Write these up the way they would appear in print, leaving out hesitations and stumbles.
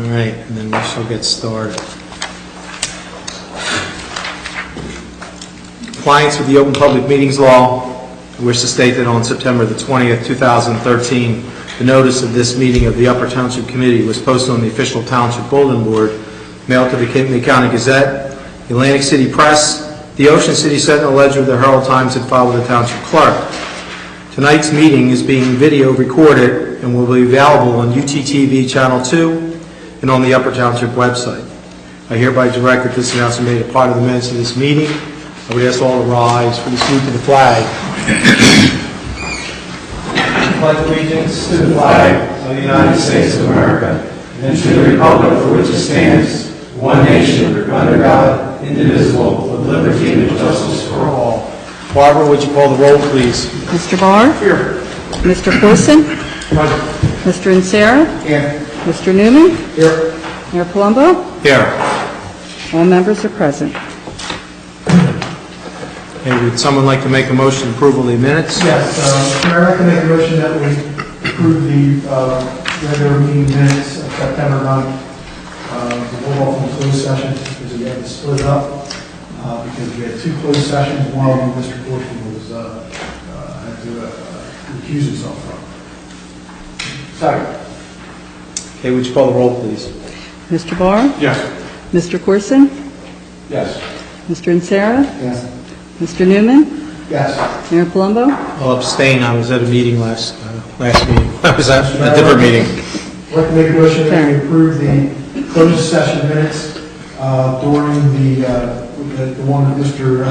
right, and then we shall get started. Compliance with the Open Public Meetings Law. I wish to state that on September the 20th, 2013, the notice of this meeting of the Upper Township Committee was posted on the official Township Bulletin Board, mailed to the Kootenai County Gazette, the Atlantic City Press, the Ocean City Sentinel Ledger, the Herald Times, and filed with the Township Clerk. Tonight's meeting is being video recorded and will be available on UTTV Channel 2 and on the Upper Township website. I hereby direct that this announcement be made a part of the minutes of this meeting. I would ask all to rise for the salute to the flag. I pledge allegiance to the flag of the United States of America and to the republic for which it stands, one nation, under God, indivisible, with liberty and justice for all. Barbara, would you call the roll, please? Mr. Barr? Here. Mr. Corson? Mr. Insera? Here. Mr. Newman? Here. Mayor Palumbo? Here. All members are present. Hey, would someone like to make a motion to approval of the minutes? Yes, I'd like to make a motion that we approve the regular meeting minutes of September 9th. We'll go off in closed session because we had to split up because we had two closed sessions. One of them, Mr. Portion was had to recuse himself from. Second. Okay, would you call the roll, please? Mr. Barr? Yes. Mr. Corson? Yes. Mr. Insera? Yes. Mr. Newman? Yes. Mayor Palumbo? I'll abstain. I was at a meeting last meeting. I was at a different meeting. I'd like to make a motion that we approve the closed session minutes during the one that Mr.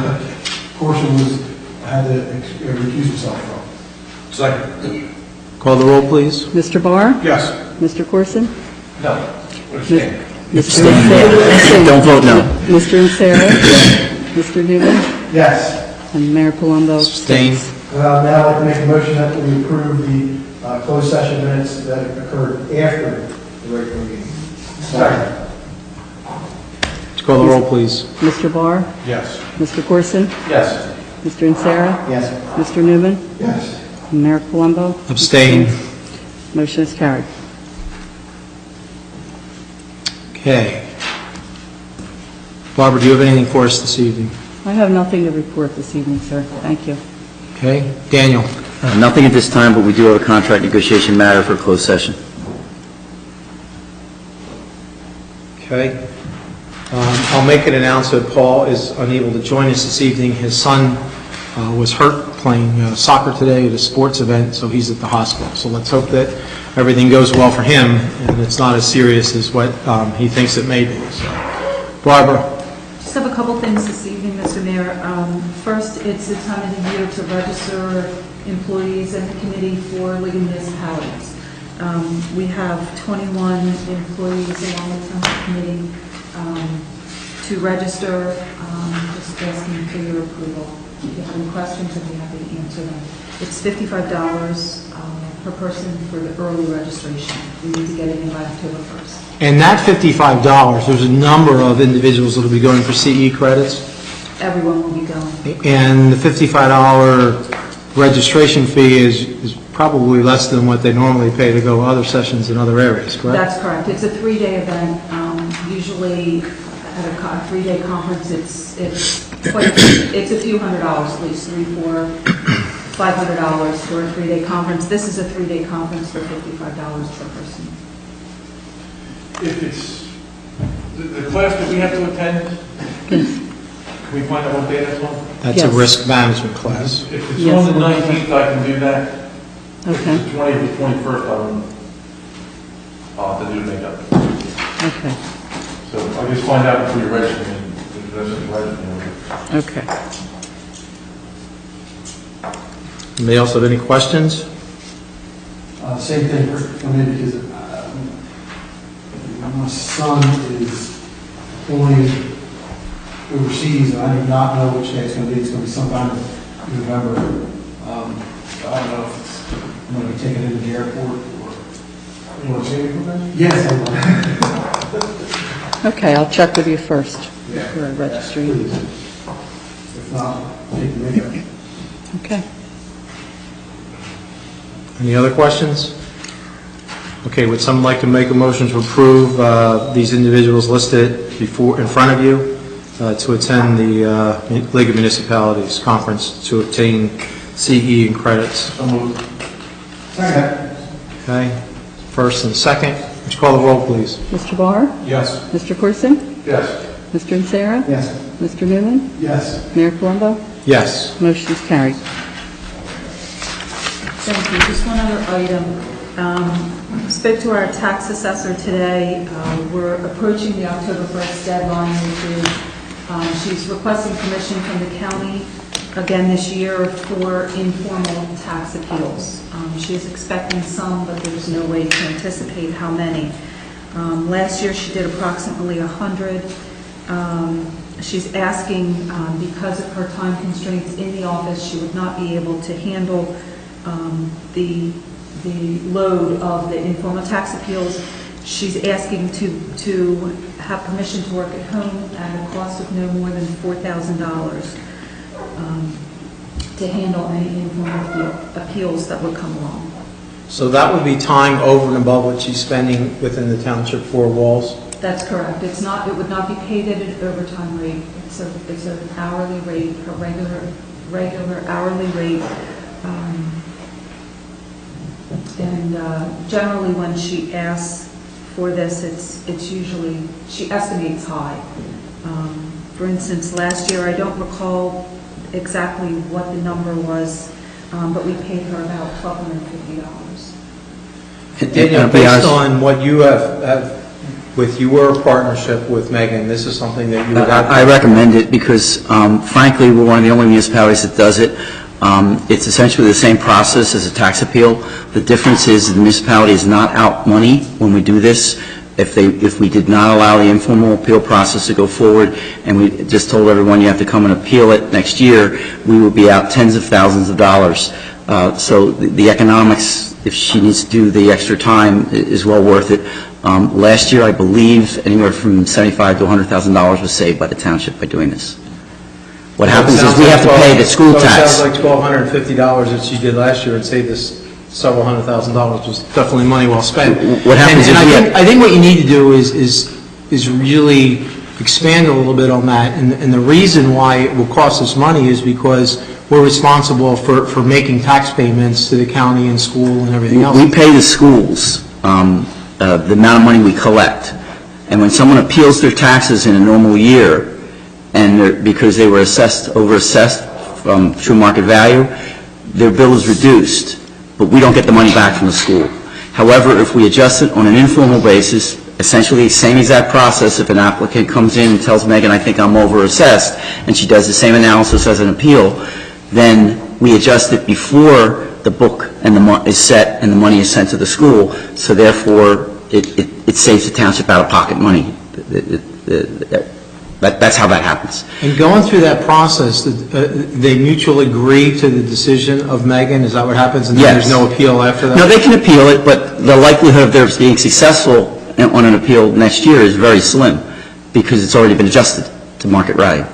Corson had to recuse himself from. Second. Call the roll, please. Mr. Barr? Yes. Mr. Corson? No. Mr. Insera? Don't vote no. Mr. Insera? Mr. Newman? Yes. And Mayor Palumbo Abstain. abstains. Now I'd like to make a motion that we approve the closed session minutes that occurred after the regular meeting. Second. Would you call the roll, please? Mr. Barr? Yes. Mr. Corson? Yes. Mr. Insera? Yes. Mr. Newman? Yes. And Mayor Palumbo? Abstain. Motion is carried. Okay. Barbara, do you have anything for us this evening? I have nothing to report this evening, sir. Thank you. Okay. Daniel? Nothing at this time, but we do have a contract negotiation matter for closed session. Okay. I'll make an announcement. Paul is unable to join us this evening. His son was hurt playing soccer today at a sports event, so he's at the hospital. So let's hope that everything goes well for him and it's not as serious as what he thinks it may be. So, Barbara? Just have a couple things this evening, Mr. Mayor. First, it's the time of the year to register employees and the committee for League of Municipalities. We have 21 employees along with the committee to register. Just asking for your approval. If you have any questions, I'd be happy to answer them. It's $55 per person for the early registration. We need to get it in by October 1st. And that $55, there's a number of individuals that will be going for CE credits. Everyone will be going. And the $55 registration fee is probably less than what they normally pay to go other sessions in other areas, correct? That's correct. It's a 3-day event. Usually at a 3-day conference, it's a few $100s, at least $300, $400, $500 for a 3-day conference. This is a 3-day conference for $55 per person. If it's the class that we have to attend, can we find out what day that's on? That's Yes. a risk management class. If it's Yes. on the 19th, I can do that. Okay. If it's the 20th or 21st, I'll have to do makeup. Okay. So I'll just find out before you register me. If that's right, Okay. Anybody else have any questions? Same thing for me because my son is going overseas and I do not know which day it's going to be. It's going to be sometime in November. So I don't know if I'm going to be taken into the airport or... You want to see anything? Yes, I will. Okay, I'll check with you first Yeah. before I register you. Please. If not, take the makeup. Okay. Any other questions? Okay, would someone like to make a motion to approve these individuals listed in front of you to attend the League of Municipalities Conference to obtain CE and credits? So moved. Second. Okay, first and second. Would you call the roll, please? Mr. Barr? Yes. Mr. Corson? Yes. Mr. Insera? Yes. Mr. Newman? Yes. Mayor Colombo? Yes. Motion is carried. Thank you. Just one other item. Spoke to our tax assessor today. We're approaching the October 1st deadline, which is she's requesting permission from the county again this year for informal tax appeals. She is expecting some, but there's no way to anticipate how many. Last year she did approximately 100. She's asking, because of her time constraints in the office, she would not be able to handle the load of the informal tax appeals. She's asking to have permission to work at home at a cost of no more than $4,000 to handle any informal appeals that would come along. So that would be time over and above what she's spending within the township four walls? That's correct. It's not. It would not be paid at an overtime rate. It's an hourly rate, a regular hourly rate. And generally, when she asks for this, it's usually she estimates high. For instance, last year I don't recall exactly what the number was, but we paid her about $1,250. Daniel, based on what you have with your partnership with Megan, this is something that you would have... I recommend it because, frankly, we're one of the only municipalities that does it. It's essentially the same process as a tax appeal. The difference is the municipality is not out money when we do this. If we did not allow the informal appeal process to go forward and we just told everyone you have to come and appeal it next year, we would be out tens of thousands of dollars. So the economics, if she needs to do the extra time, is well worth it. Last year, I believe, anywhere from $75,000 to $100,000 was saved by the township by doing this. What happens is we have to pay the school tax. So it sounds like $1,250 that she did last year and saved us several $100,000, was definitely money well spent. What happens is I think what you need to do is really expand a little bit on that. And the reason why it will cost us money is because we're responsible for making tax payments to the county and school and everything else. We pay the schools the amount of money we collect. And when someone appeals their taxes in a normal year, and because they were overassessed from true market value, their bill is reduced, but we don't get the money back from the school. However, if we adjust it on an informal basis, essentially the same exact process, if an applicant comes in and tells Megan, I think I'm overassessed, and she does the same analysis as an appeal, then we adjust it before the book and is set and the money is sent to the school, so therefore it saves the township out-of-pocket money. That's how that happens. And going through that process, they mutually agree to the decision of Megan? Is that what happens? And then Yes. there's no appeal after that? No, they can appeal it, but the likelihood of theirs being successful on an appeal next year is very slim because it's already been adjusted to market value.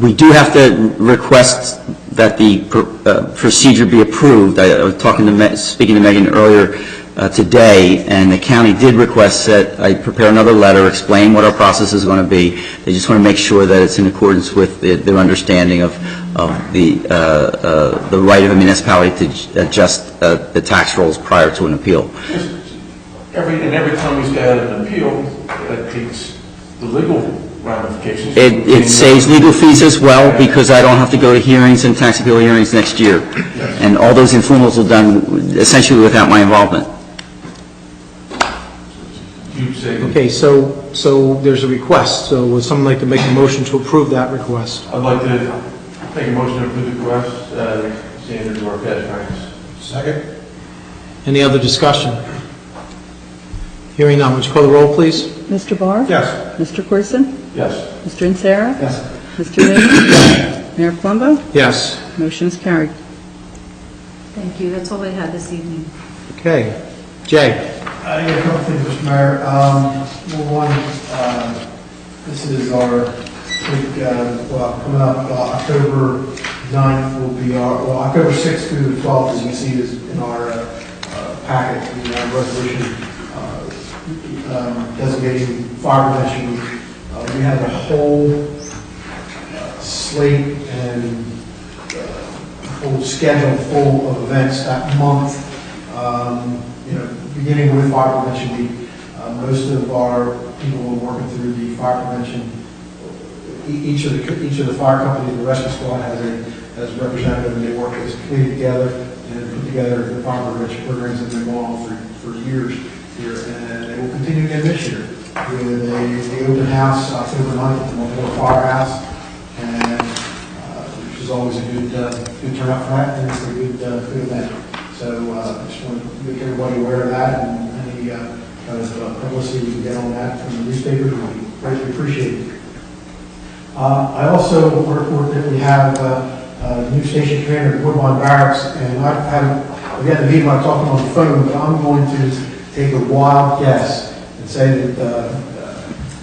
We do have to request that the procedure be approved. I was speaking to Megan earlier today, and the county did request that I prepare another letter, explain what our process is going to be. They just want to make sure that it's in accordance with their understanding of the right of a municipality to adjust the tax rolls prior to an appeal. Every time we get an appeal, that takes the legal ramifications. It saves legal fees as well because I don't have to go to hearings and tax appeal hearings next year. And all those informals are done essentially without my involvement. Okay, so there's a request. So would someone like to make a motion to approve that request? I'd like to make a motion to approve the request, standard to our past practice. Second. Any other discussion? Hearing none, would you call the roll, please? Mr. Barr? Yes. Mr. Corson? Yes. Mr. Insera? Yes. Mr. Newman? Mayor Colombo? Yes. Motion is carried. Thank you. That's all I had this evening. Okay. Jay? Yeah, a couple things, Mr. Mayor. Number one, this is our week, coming up October 9th will be well, October 6th through the 12th, as you can see, is in our packet, the resolution designating Fire Prevention Week. We have a whole slate and whole schedule full of events that month, beginning with Fire Prevention Week. Most of our people are working through the fire prevention. Each of the fire companies, the rescue squad has a representative, and they work as a committee together and put together the fire prevention programs that have been going on for years here, and they will continue again this year with the open house October 9th at the Memorial Firehouse, and which is always a good turnout for that, and it's a good event. So I just want to make everybody aware of that, and any kind of publicity we can get on that from the newspapers would be greatly appreciated. I also want to report that we have a new station commander at Woodbine Barracks, and we had the meeting, I talked to him on the phone, but I'm going to take a wild guess and say that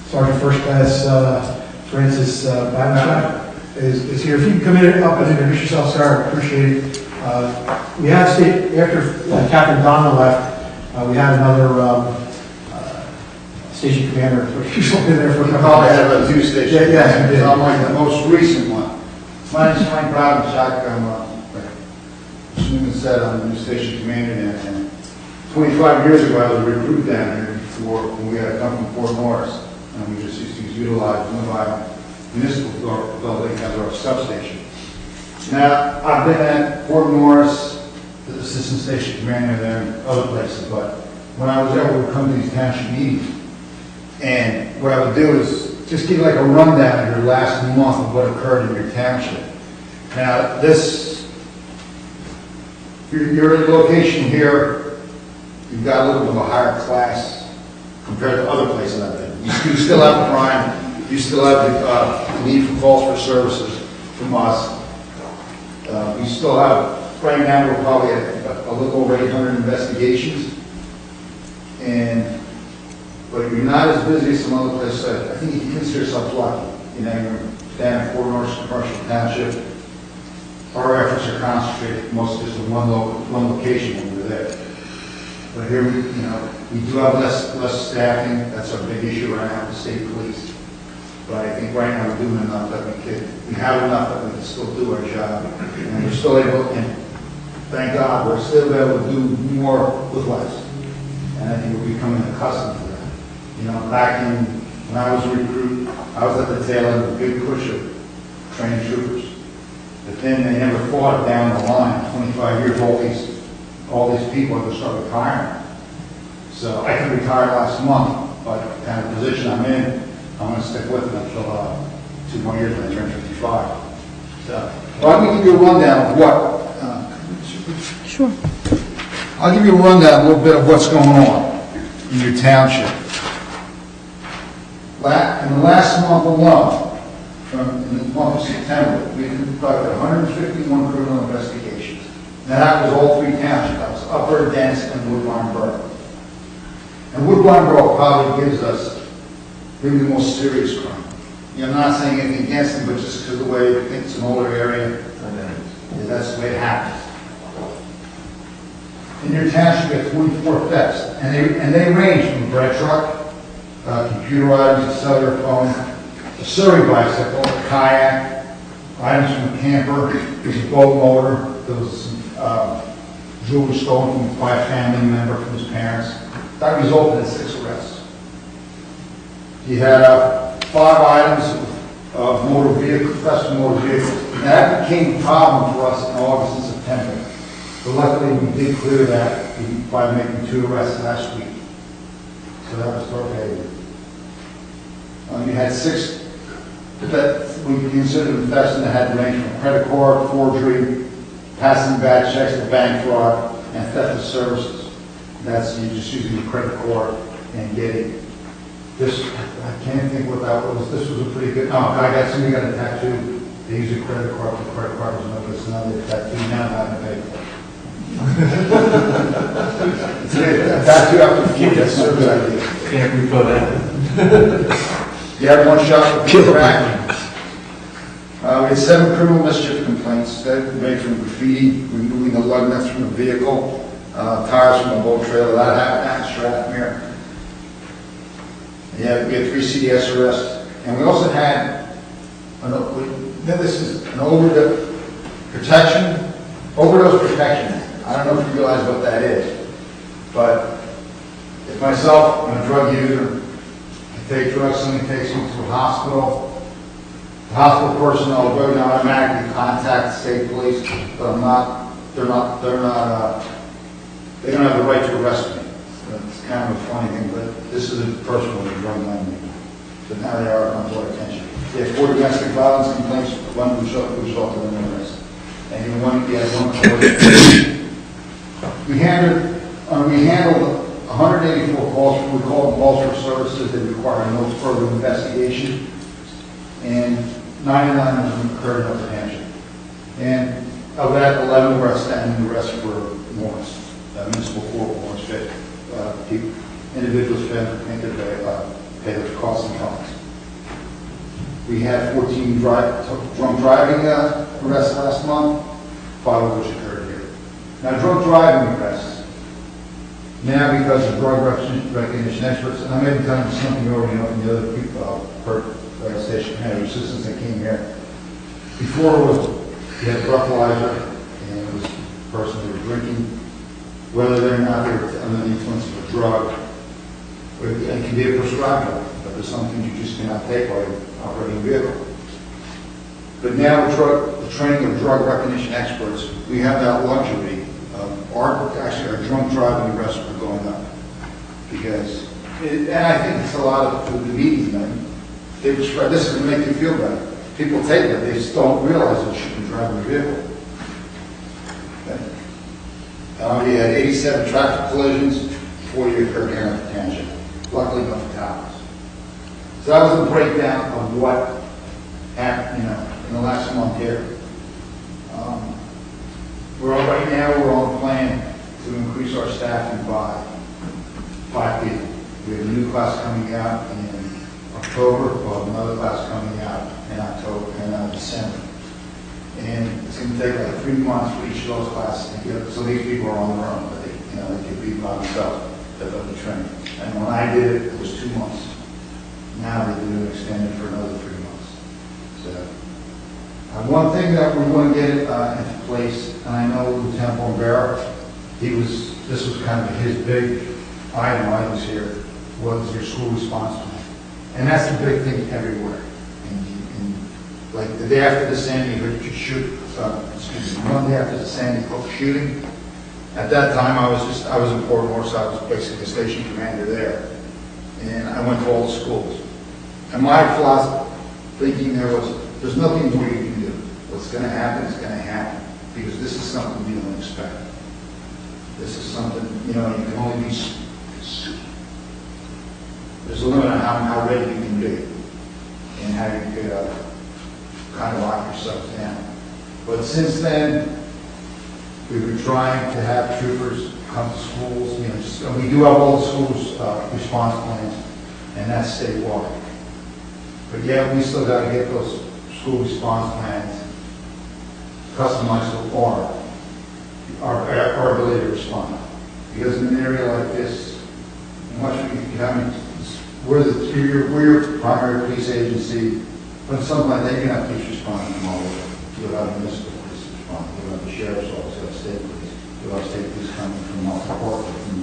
Sergeant First Class Francis Badenschlag is here. If you can come in up and introduce yourself, sir, I appreciate it. We had after Captain Donna left, we had another station commander. He's only there for a couple Probably of have a few stations. Yeah, we did. I'm like the most recent one. My name's Frank Badenschlag. Like Newman said, I'm the new station commander now. And 25 years ago, I was a recruit down here when we had come from Fort Morris. And we just used to utilize Woodbine Municipal Building as our substation. Now, I've been at Fort Morris, the assistant station commander there, and other places, but when I was there, we would come to these township meetings. And what I would do is just give like a rundown of your last month of what occurred in your township. Now, your location here, you've got a little bit of a higher class compared to other places I've been. You still have crime, you still have the need for calls for services from us. We still have, right now, we're probably at a little over 800 investigations. But you're not as busy as some other places. I think you can consider yourself lucky. You're down at Fort Morris Commercial Township. Our efforts are concentrated mostly just in one location when we're there. But here, we do have less staffing. That's our big issue right now with the state police. But I think right now we're doing enough that we have enough that we can still do our job. And we're still able, and thank God, we're still able to do more with less. And I think we're becoming accustomed to that. Back when I was a recruit, I was at the tail end of a big push of training troopers. But then they never fought it down the line. 25 years, all these people had to start retiring. So I could retire last month, but the kind of position I'm in, I'm going to stick with it until 2 more years when I turn 55. So, well, I'm going to give you a rundown of what. Sure. I'll give you a rundown, a little bit of what's going on in your township. In the last month alone, in the month of September, we conducted 151 criminal investigations. Now that was all 3 townships. That was Upper, Dense, and Woodbine Borough. And Woodbine Borough probably gives us maybe the most serious crime. I'm not saying anything against them, but just because of the way it's an older area, that's the way it happens. In your township, you have 44 thefts, and they range from a bread truck, computer items, a cellular phone, a Surrey bicycle, a kayak, items from a camper, there's a boat motor, there was some jewelry stolen by a family member from his parents. That resulted in 6 arrests. You had 5 items of motor vehicles, theft of motor vehicles. Now that became a problem for us in August and September. But luckily we did clear that by making 2 arrests last week. So that was okay. You had 6 that we considered thefts that had range from credit card, forgery, passing bad checks to bank fraud, and theft of services. That's you just using your credit card and getting this. I can't think what that was. This was a pretty good. Oh, I got somebody got a tattoo. They use a credit card. The credit card was no good. So now they tattoo. Now I'm having to pay for it. Tattoo after keep that service idea. Can't repo that. You had 1 shot for pure cracking. We had 7 criminal mischief complaints. said, made from graffiti, removing the lug nuts from the vehicle, tires from the boat trailer, that happened at Strathmere. Yeah, we had 3 CDS arrests, and we also had, this is an overdose protection. I don't know if you realize what that is, but if myself, I'm a drug user, I take drugs, somebody takes me to a hospital, the hospital personnel will automatically contact the state police, but they don't have the right to arrest me. So it's kind of a funny thing, but this is a person with a drug lending. So now they are come to our attention. We had 4 domestic violence complaints, 1 resulted in an arrest. And we had 1 court. We handled 184 calls, we call them calls for services that require no further investigation, and 99 of them occurred in Upper Hampshire. And of that, 11 were outstanding, the rest were warrants, municipal court warrants, individuals failed to pay their costs and fines. We had 14 drunk driving arrests last month, 5 of which occurred here. Now, drunk driving arrests, now because of drug recognition experts, and I may be telling you something already know from the other people, station manager assistants that came here. Before it was, you had a breathalyzer, and it was a person who was drinking, whether they're not they were under the influence of a drug, or it can be a prescribed drug, but there's some things you just cannot take while you're operating a vehicle. But now with the training of drug recognition experts, we have that luxury of our drunk driving arrests are going up. Because, and I think it's a lot of the media, man. They prescribe, this is going to make you feel better. People take it, they just don't realize they shouldn't drive a vehicle. We had 87 traffic collisions, 40 occurred here in the township. Luckily, no fatalities. So that was a breakdown of what happened, in the last month here. Right now, we're on plan to increase our staffing by 5 people. We have a new class coming out in October, we'll have another class coming out in October and December. And it's going to take like 3 months for each of those classes to get, so these people are on their own, but they can be by themselves, they'll be trained. And when I did it, it was 2 months. Now they're going to extend it for another 3 months. So, one thing that we want to get into place, and I know Lieutenant Bombera, this was kind of his big items here, was your school response plan. And that's the big thing everywhere. And like the day after the Sandy Hook Monday after the Sandy Hook shooting, at that time I was in Port Morris, I was basically the station commander there. And I went to all the schools. And my philosophy, thinking there's nothing more you can do. What's going to happen is going to happen. Because this is something you don't expect. This is something, you can only be, there's a limit on how ready you can be. And how you could kind of lock yourself down. But since then, we've been trying to have troopers come to schools. We do have all the schools' response plans, and that's statewide. But yeah, we still got to get those school response plans customized to our ability to respond. Because in an area like this, we're your primary police agency, but something like that, you're going to have police responding from all over. You'll have municipal police responding, you'll have the sheriff's office, you'll have state police, you'll have state police coming from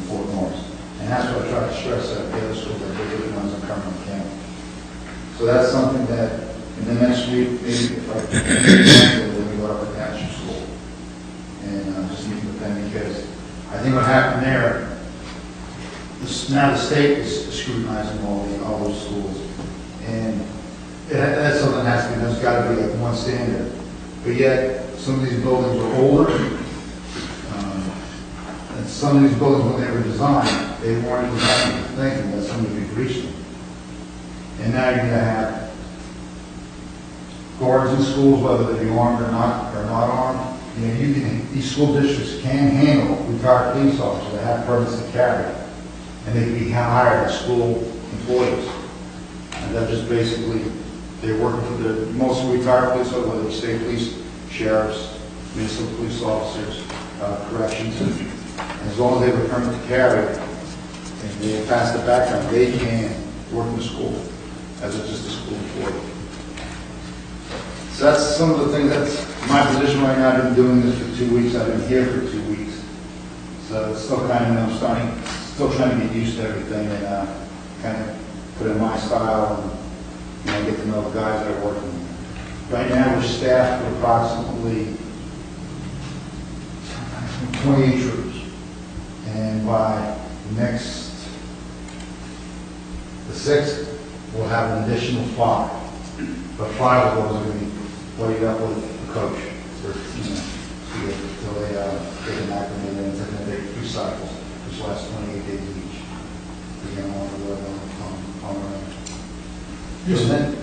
Fort Morris. And that's what I try to stress at the other schools, that they're the ones that come from Canada. So that's something that in the next week, maybe if I can, we'll go up at Township School. And just meet with them, because I think what happened there, now the state is scrutinizing all those schools. And that's something that has to be, there's got to be like one standard. But yet, some of these buildings are older. And some of these buildings, when they were designed, they weren't designed thinking that somebody could reach them. And now you're going to have guards in schools, whether they be armed or not armed. These school districts can handle retired police officers that have permits to carry, and they can be hired as school employees. And they're just basically, they're working for most retired police officers, whether it's state police, sheriffs, municipal police officers, corrections, and as long as they have a permit to carry, and they pass the background, they can work in the school as just a school employee. So that's some of the things, that's my position right now. I've been doing this for 2 weeks, I've been here for 2 weeks. So it's still kind of, I'm still trying to get used to everything and kind of put in my style and get to know the guys that are working. Right now, we're staffed with approximately 28 troops. And by the 6th, we'll have an additional 5. But 5 of those are going to be weighted up with the coach for, until they get them acclimated and then they 3 cycles, which lasts 28 days each. We're going on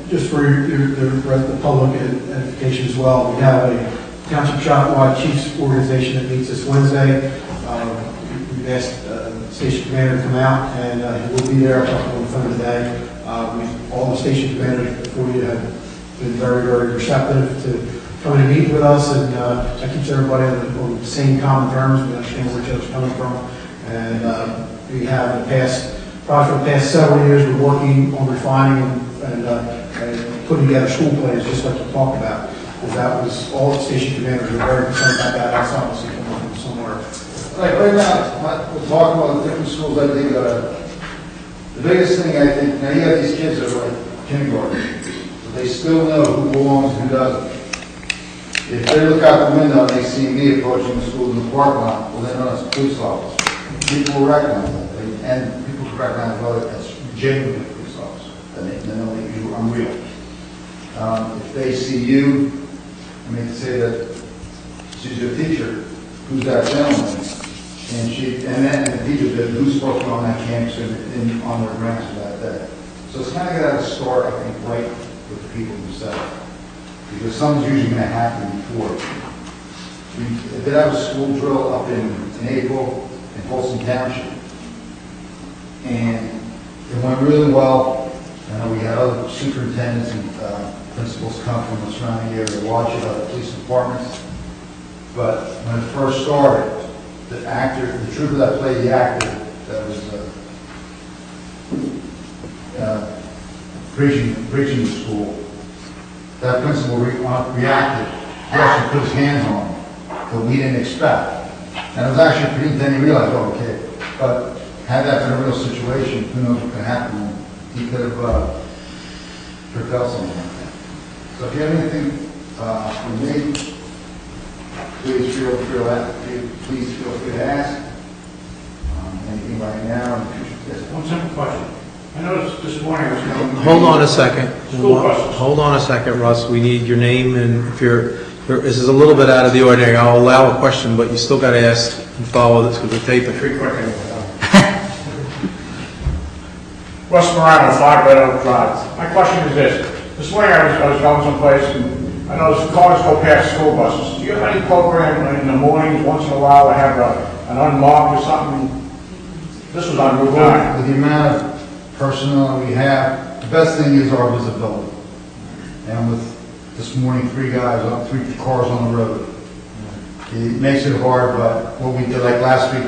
Just for the public edification as well, we have a Township Shopwide Chiefs organization that meets this Wednesday. We've asked the station commander to come out, and he will be there. I talked to him on the phone today. All the station commanders before you have been very, very receptive to coming and meeting with us, and that keeps everybody on the same common terms. We understand where each other's coming from, and we have in the past, probably for the past several years, we're working on refining and putting together school plans, just like you talked about. Because that was, all the station commanders were very concerned about that. That's obviously coming from somewhere. Like right now, we're talking about the different schools. I think the biggest thing, I think, now you have these kids that are like kindergarten, but they still know who belongs and who doesn't. If they look out the window and they see me approaching the school in the parking lot, well, they know it's a police officer. People will recognize that, and people can recognize whether that's genuine police officer, and they know that I'm real. If they see you, I mean, to say that she's your teacher, who's that gentleman? And then the teacher said, who's supposed to be on that campus and on their grants for that day? So it's kind of got to start, I think, right with the people themselves. Because something's usually going to happen before. We did have a school drill up in April in Folsom Township. And it went really well. We had other superintendents and principals come from the surrounding area to watch it, other police departments. But when it first started, the trooper that played the actor that was preaching the school, that principal reacted. He actually put his hands on him that we didn't expect. And it was actually pretty, then he realized, oh, okay. But had that been a real situation, who knows what could happen. He could have propelled something like that. So if you have anything for me, please feel free to ask. Anything right now in the future. Yes. One simple question. I noticed this morning I was going. Hold on a second. School buses. Hold on a second, Russ. We need your name, and if this is a little bit out of the ordinary, I'll allow a question, but you still got to ask and follow this because we're taping. Pretty quick anyway. Russ Morano, 5 Red Oak Drive. My question is this morning I was going someplace and I noticed cars go past school buses. Do you have any program in the mornings, once in a while, to have an unmarked or something? This was on Route 9. With the amount of personnel we have, the best thing is our visibility. And with this morning, 3 cars on the road. It makes it hard, but what we did, like last week,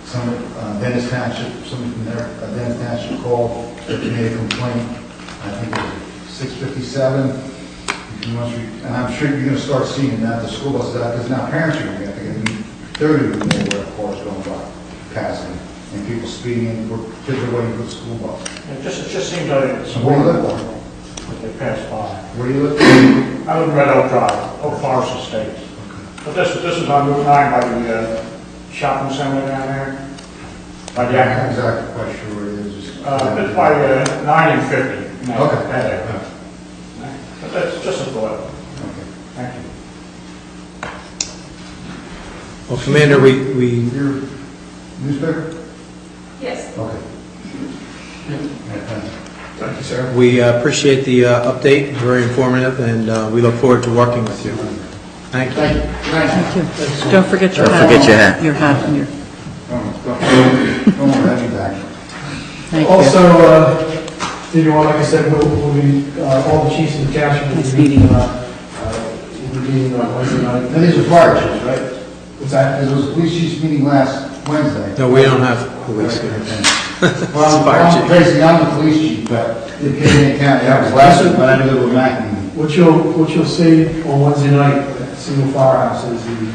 somebody from Dennis Township called, they made a complaint. I think it was 657. And I'm sure you're going to start seeing that the school buses out, because now parents are going to get, they're going to be more aware of cars going by, passing, and people speeding, and kids are waiting for the school bus. It just seems like it's So where do you live? they pass by. Where do you live? I live in Red Oak Drive, Oak Forest Estates. But this is on Route 9 by the shopping center down there. By the I'm not exactly quite sure where it is. it's by 9 and 50. Okay. That area. But that's just a thought. Thank you. Well, Commander, we Your newspaper? Yes. Okay. Thank you, sir. we appreciate the update, very informative, and we look forward to working with you. Thank you. Thank you. Thank you. Don't forget your hat. Don't forget your hat. Your hat and your, Don't have me back. thank you. Also, like I said, we'll be, all the chiefs in the township will Nice be meeting you. we're meeting on Wednesday night. Then there's a fire chief, right? What's that? There was a police chief's meeting last Wednesday. No, we don't have police here. Well, Fire chief. I'm crazy, I'm the police chief, but in Canadian County, that was last week, but I had to go to a MAC meeting. What you'll see on Wednesday night at the single firehouse is the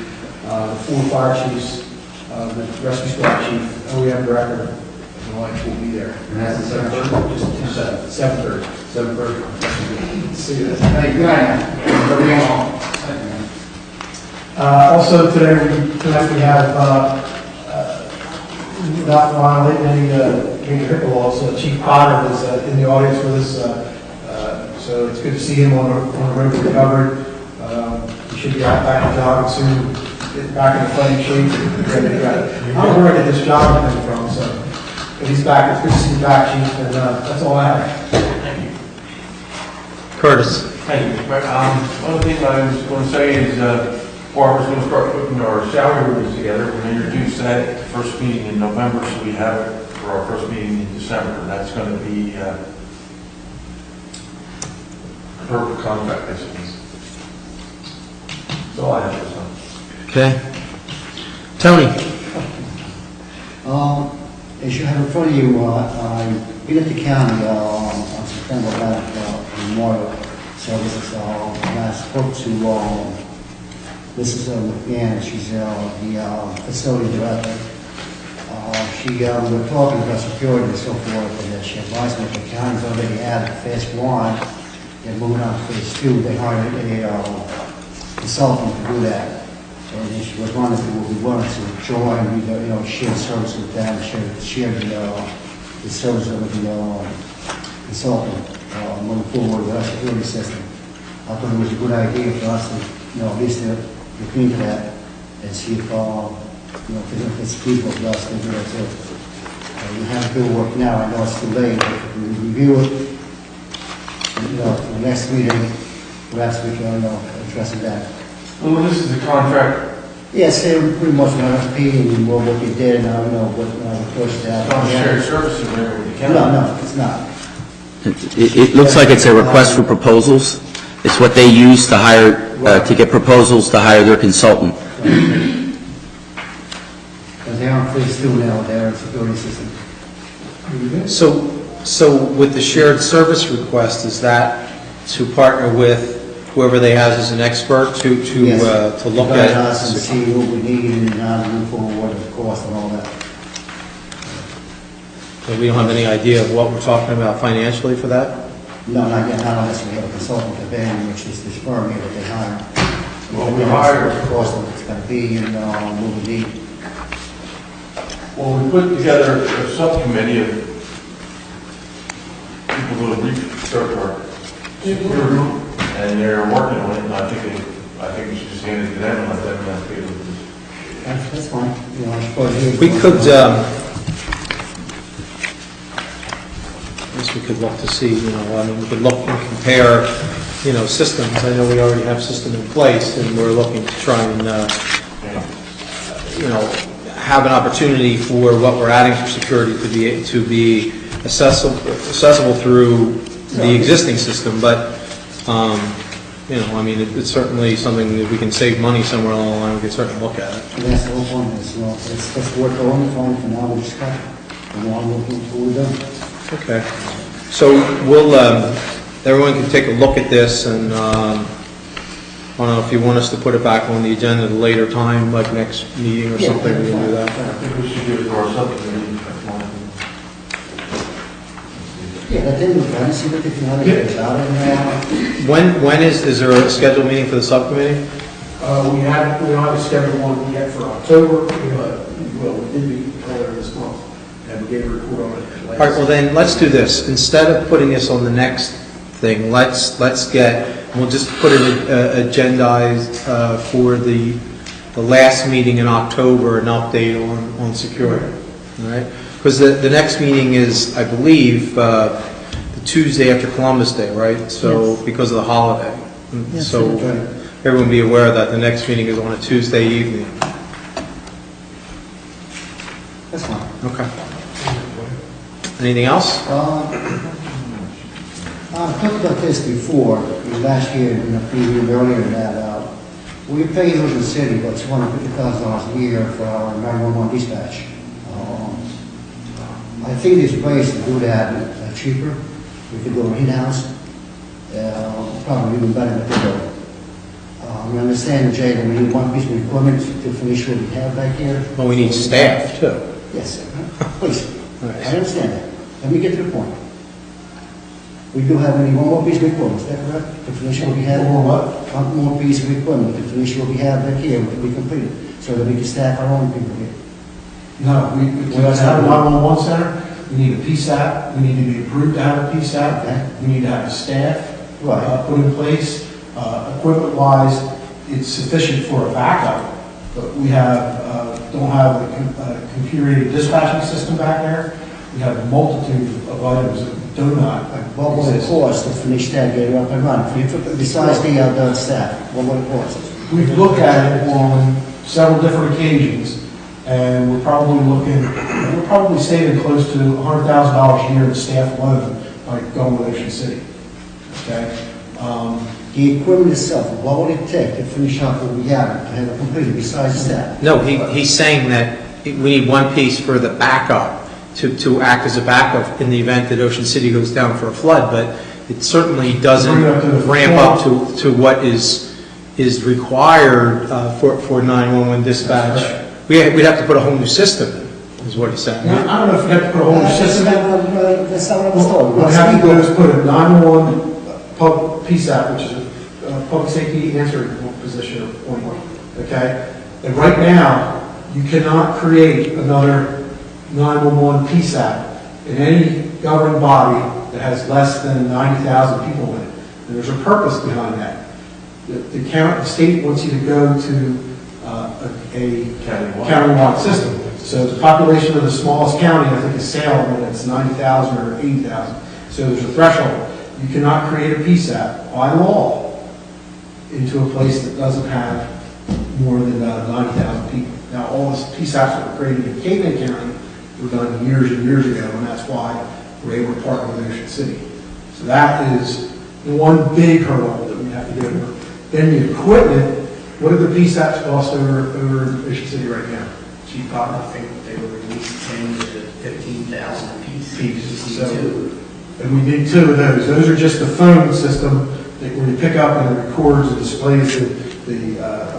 4 fire chiefs, the rescue squad chief, OEM director, and the like will be there. And that's the 7:30? Just 7:30. 7:30. See you then. Thank you. Everybody else? Also tonight we have, not violating any major HIPAA laws, Chief Potter is in the audience with us, so it's good to see him on the road to recovery. He should be out back in jogging soon, get back in fighting shape. I don't know where this job coming from, so, but he's back, it's good to see you back, Chief, and that's all I have. Thank you. Curtis. Thank you, Mr. Mayor. One thing I was going to say is Barbara's going to start putting our salary orders together. We're going to introduce that at the first meeting in November, so we have it for our first meeting in December. That's going to be per contract, I suppose. That's all I have to say. Okay. Tony? As you have in front of you, I've been at the county on September 11th, Memorial Services. I spoke to Mrs. McMahon, she's the facility director. We were talking about security and so forth, and she advised me that the county's already added phase 1. They're moving on to phase 2. They hired a consultant to do that. And she was wondering if we wanted to join, share service with them, share the service with the consultant moving forward with our security system. I thought it was a good idea for us to, at least look into that and see if, if it's feasible for us to do that too. We have to do work now. I know it's too late, but if we review it, for the next meeting, perhaps we can, address that. Well, this is a contract. Yes, they were pretty much an RFP and what they did, and I don't know what we pushed out. It's not a shared services agreement with the county. No, it's not. It looks like it's a request for proposals. It's what they use to hire, to get proposals to hire their consultant. Because they're on phase 2 now, they're in security system. So with the shared service request, is that to partner with whoever they have as an expert to look Guide at? us and see what we need and how to move forward, the cost and all that. So we don't have any idea of what we're talking about financially for that? No, not yet, not unless we have a consultant to bid, which is this firm here that they hire. Well, we don't know hired- what the cost of it's going to be and what we need. Well, we put together a subcommittee of people who have researched our security, and they're working on it, and I think we should just hand it to them and let them deal with it. That's fine. I suppose We could, I guess we could look to see, we could look and compare, systems. I know we already have a system in place, and we're looking to try and, have an opportunity for what we're adding for security to be accessible through the existing system, but, it's certainly something that we can save money somewhere along the line, we can certainly look at it. That's the whole point, is, let's work on the phone for now, we'll discuss it. And I'm looking forward to it. Okay. So we'll, everyone can take a look at this, and I don't know if you want us to put it back on the agenda at a later time, like next meeting or something, we can do I that. think we should give it to our subcommittee. Yeah, but then we're trying to see what they can have it out and, When is there a scheduled meeting for the subcommittee? We don't have a scheduled one yet for October, but we did meet earlier this month, and we gave a report on it. All right, well then, let's do this. Instead of putting this on the next thing, let's get, we'll just put it agendized for the last meeting in October, an update on security, all right? Because the next meeting is, I believe, the Tuesday after Columbus Day, right? So, Yes. because of the holiday. Yes, So, it is. everyone be aware that the next meeting is on a Tuesday evening. that's fine. Okay. Anything else? I talked about this before, last year, a few years earlier, that We pay Ocean City about $250,000 a year for our 911 dispatch. I think there's ways to do that cheaper. We could go in-house, probably even better than they do. We understand, Jay, that we need one piece of equipment to finish what we have back here. Well, we need staff, too. Yes, sir. Please. All right. I understand that. Let me get to the point. We do have one more piece of equipment, is that correct? To finish what we have? One more what? One more piece of equipment to finish what we have back here, to be completed, so that we can staff our own people here. No, we have a 911 center, we need a PSAP, we need to be approved to have a PSAP, Okay. we need to have a staff Right. put in place. Equipment-wise, it's sufficient for a backup, but we don't have a computer-aided dispatching system back there. We have a multitude of items that do not What will it exist. cost to finish that, get it up and running? Besides the staff, what will it cost? We've looked at it on several different occasions, and we're probably saving close to $100,000 a year in staff alone by going with Ocean City. Okay? The equipment itself, what would it take to finish up what we have, to have it completed besides the staff? No, he's saying that we need one piece for the backup, to act as a backup in the event that Ocean City goes down for a flood, but it certainly doesn't Bring it up to the ramp up to what is required for 911 dispatch. We'd have to put a whole new system in, is what he's saying. I don't know if we have to put a whole new system in. That's not what I was told. What we have to do is put a 911 PSAP, which is a public safety answering position or point, okay? And right now, you cannot create another 911 PSAP in any governing body that has less than 90,000 people in it. And there's a purpose behind that. The state wants you to go to a countywide system. So the population of the smallest county, I think, is Salem, and it's 90,000 or 80,000. So there's a threshold. You cannot create a PSAP by law into a place that doesn't have more than 90,000 people. Now, all the PSAPs that were created in Cape May County were done years and years ago, and that's why we're able to partner with Ocean City. So that is one big hurdle that we have to get over. Then the equipment, what do the PSAPs cost over Ocean City right now? Chief Potter, I think they were released 10 to 15,000 pieces. So, and we need two of those. Those are just the phone system that when you pick up and it records and displays I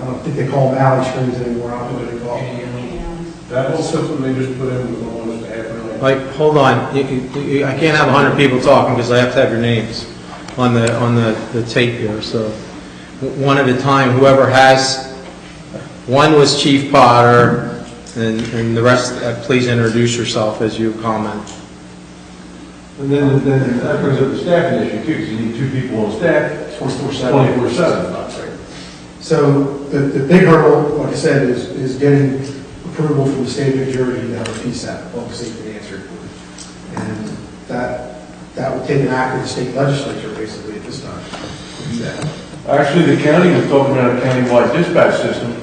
don't think they call them alley screens anymore. I don't know what they call them. That whole system they just put in was almost $500,000. Like, hold on, I can't have 100 people talking because I have to have your names on the tape here, so one at a time, whoever has, one was Chief Potter, and the rest, please introduce yourself as you comment. And then that brings up the staffing issue too, because you need 2 people on staff, 24/7. So the big hurdle, like I said, is getting approval from the state of New Jersey to have a PSAP, public safety answering board. And that would take an act of the state legislature basically at this time to do that. Actually, the county was talking about a countywide dispatch system.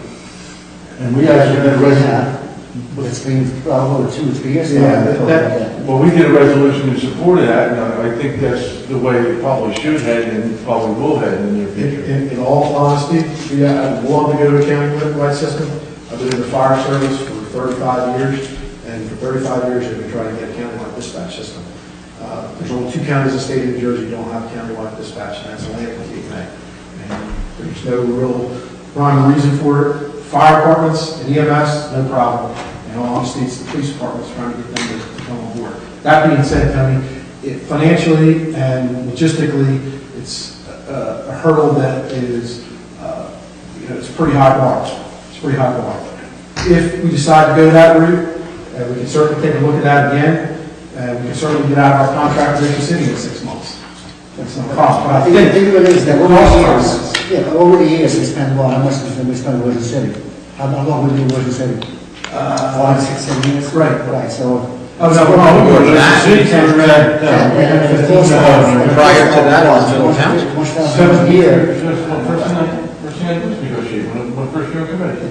And we actually did a resolution. But it's been over 2 or 3 years now. Yeah, Well, we did a resolution in support of that, and I think that's the way it probably should head and probably will head in the near future. In all honesty, I would love to go to a county-wide system. I've been in the fire service for 35 years, and for 35 years I've been trying to get a county-wide dispatch system. There's only 2 counties in the state of New Jersey that don't have county-wide dispatch, and that's Atlantic and Cape May. And there's no real rhyme or reason for it. Fire departments and EMS, no problem. In all honesty, it's the police departments trying to get them to come on board. That being said, Tony, financially and logistically, it's a hurdle that is, it's pretty high bar. It's pretty high bar. If we decide to go that route, we can certainly take a look at that again, and we can certainly get out of our contract with Ocean City in 6 months. That's no problem. But I I think think it is that over the years, we spent, well, how much we spent in Ocean City? How long we do in Ocean City? 5, 6, 7 years? Right. Right, so. Oh, no, we're all over that. Prior to that, it was Middle Township. $1,000 a year. First thing I did was negotiate when first year committee.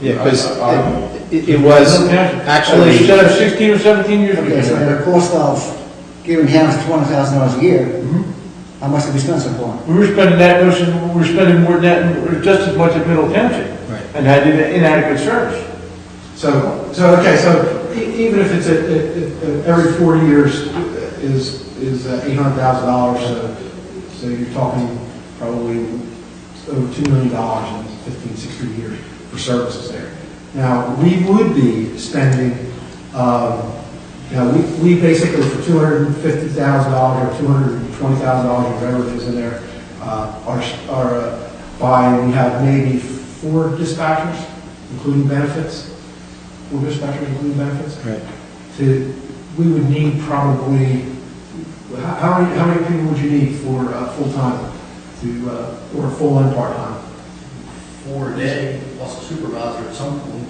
Yeah, because it was actually, Instead of 16 or 17 years. Okay, so at a cost of giving Hams $200,000 a year, How much did we spend so far? We were spending that notion, we were spending more than that, just as much at Middle Township. Right. And had inadequate service. So even if it's every 4 years is $800,000, so you're talking probably over $2 million in 15, 16 years for services there. Now, we would be spending, we basically for $250,000 or $220,000, whatever it is in there, are buying, we have maybe 4 dispatchers, including benefits. 4 dispatchers, including benefits. Right. We would need probably, how many people would you need for full-time or full and part-time? 4 a day, plus a supervisor at some point.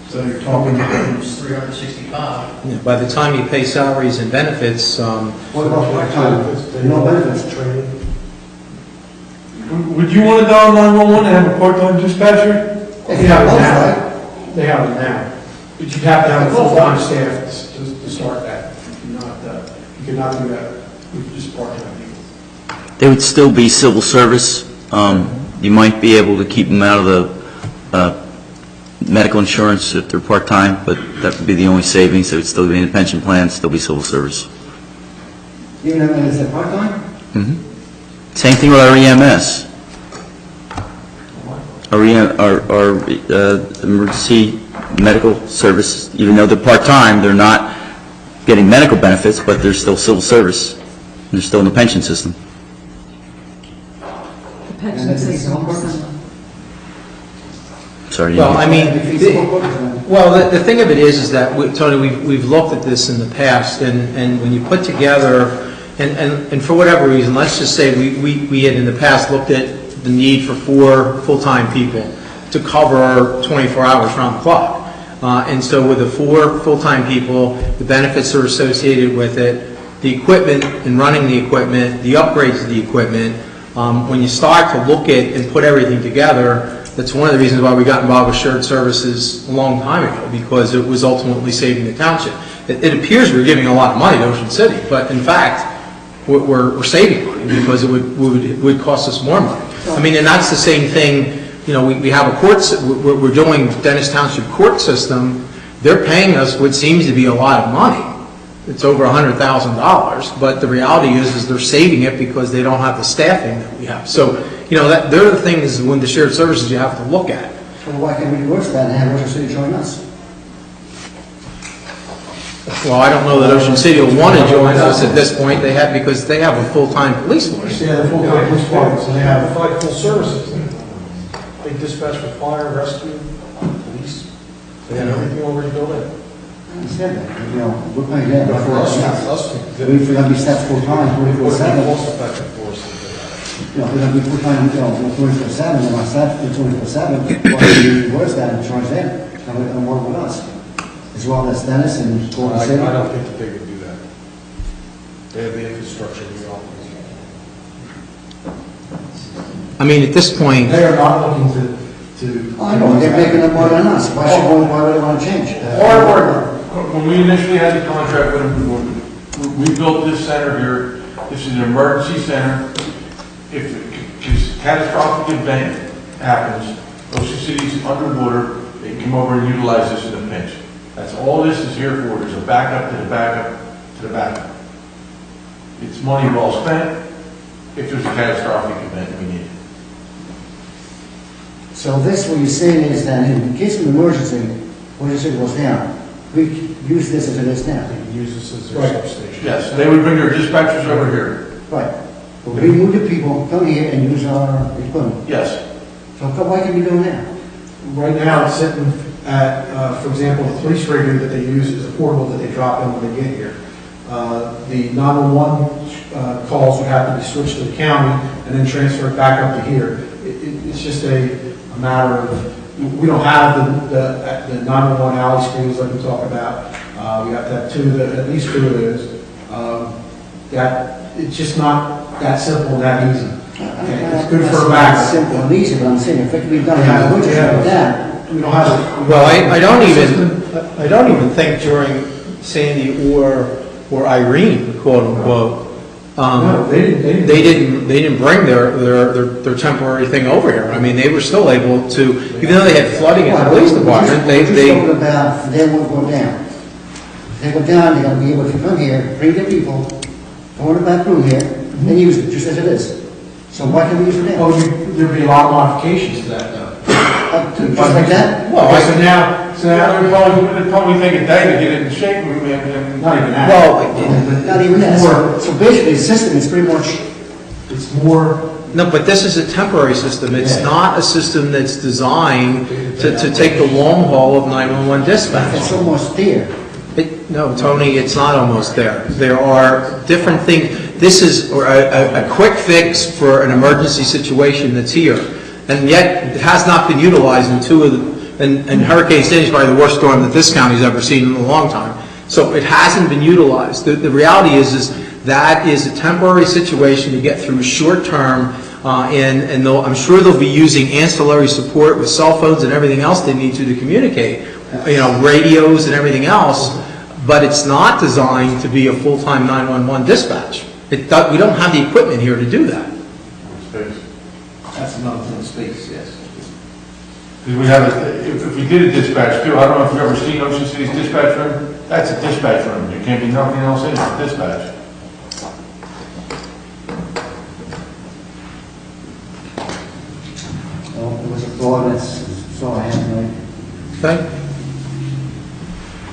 So you're talking, It's 365. Yeah, by the time you pay salaries and benefits, What about part-time? No benefits. Would you want to dial 911 and have a part-time dispatcher? they have it now. They have it now. But you'd have to have a full-time staff to start that. You could not do that with just part-time people. They would still be civil service. You might be able to keep them out of the medical insurance if they're part-time, but that would be the only savings. They would still be in the pension plan, still be civil service. Even if it's a part-time? Same thing with our EMS. Our emergency medical service, even though they're part-time, they're not getting medical benefits, but they're still civil service. And they're still in the pension system. The pension system is similar. Sorry. well, I mean, the thing of it is that, Tony, we've looked at this in the past, and when you put together, and for whatever reason, let's just say we had in the past looked at the need for 4 full-time people to cover 24 hours round the clock. And so with the 4 full-time people, the benefits are associated with it, the equipment and running the equipment, the upgrades to the equipment. When you start to look at and put everything together, that's one of the reasons why we got involved with shared services a long time ago, because it was ultimately saving the township. It appears we're giving a lot of money to Ocean City, but in fact, we're saving money because it would cost us more money. I mean, and that's the same thing, we have a we're doing Dennis Township court system. They're paying us what seems to be a lot of money. It's over $100,000, but the reality is they're saving it because they don't have the staffing that we have. So, they're the things when the shared services you have to look at. So why can't we reverse that and have Ocean City join us? Well, I don't know that Ocean City will want to join us at this point. Because they have a full-time police force. Yeah, the full-time police department, so they have, Provide full services. They dispatch for fire, rescue, police. They have everything already built in. I understand that, we're paying that. But for us, If we're going to be set full-time, It would be 24/7, cost effective for us to do that. if we're going to be full-time, 24/7, and our staff is 24/7, why don't we reverse that and charge them and work with us? As well as Dennis and Ocean I City? don't think that they would do that. They have the infrastructure we offer. I mean, at this point, they are not looking to. I know, they're making them more than us, why would they want to change? When we initially had the contract with them, we built this center here. This is an emergency center. If a catastrophic event happens, Ocean City's underwater, they can come over and utilize this in a pinch. That's all this is here for. There's a backup to the backup to the backup. It's money well spent if there's a catastrophic event we need it. So this, what you're saying is that in case of emergency, Ocean City goes down, we use this as it is now. They can use this as their Right. substation. Yes, they would bring their dispatchers over here. Right. But we move the people, come here and use our equipment. Yes. So why can we do that? Right now, it's sitting at, for example, the police radio that they use is a portable that they drop in when they get here. The 911 calls would have to be switched to the county and then transferred back up to here. It's just a matter of, we don't have the 911 alley screens like we talk about. We have to have at least 2 of those. It's just not that simple and that easy. It's good for a backup. Simple and easy, but I'm saying if it can be done, Yeah, we're just yeah. like that. We don't have it. well, I don't even think during Sandy or Irene, quote unquote, No, they didn't. They didn't bring their temporary thing over here. I mean, they were still able to, even though they had flooding at the police department, Just talking about, they won't go down. If they go down, they're gonna be able to come here, bring their people, go in the back room here, and use it just as it is. So why can't we use it now? Oh, there'd be a lot of modifications to that, though. Just like that? Well, So now, It'd probably take a day to get it in shape and. not even that. well, Not even that. So basically, the system is pretty much, It's more, no, but this is a temporary system. It's Yeah. not a system that's designed to take the long haul of 911 dispatch. it's almost there. No, Tony, it's not almost there. There are different things. This is a quick fix for an emergency situation that's here. And yet, it has not been utilized in two of the, and Hurricane Sandy is probably the worst storm that this county's ever seen in a long time. So it hasn't been utilized. The reality is that is a temporary situation to get through short term, and I'm sure they'll be using ancillary support with cell phones and everything else they need to communicate, radios and everything else, but it's not designed to be a full-time 911 dispatch. We don't have the equipment here to do that. That's another thing, space, yes. We have, if we did a dispatch too, I don't know if you've ever seen Ocean City's dispatch room, that's a dispatch room, there can't be nothing else in it, it's dispatch. Well, it was a thought, that's all I have tonight. Okay?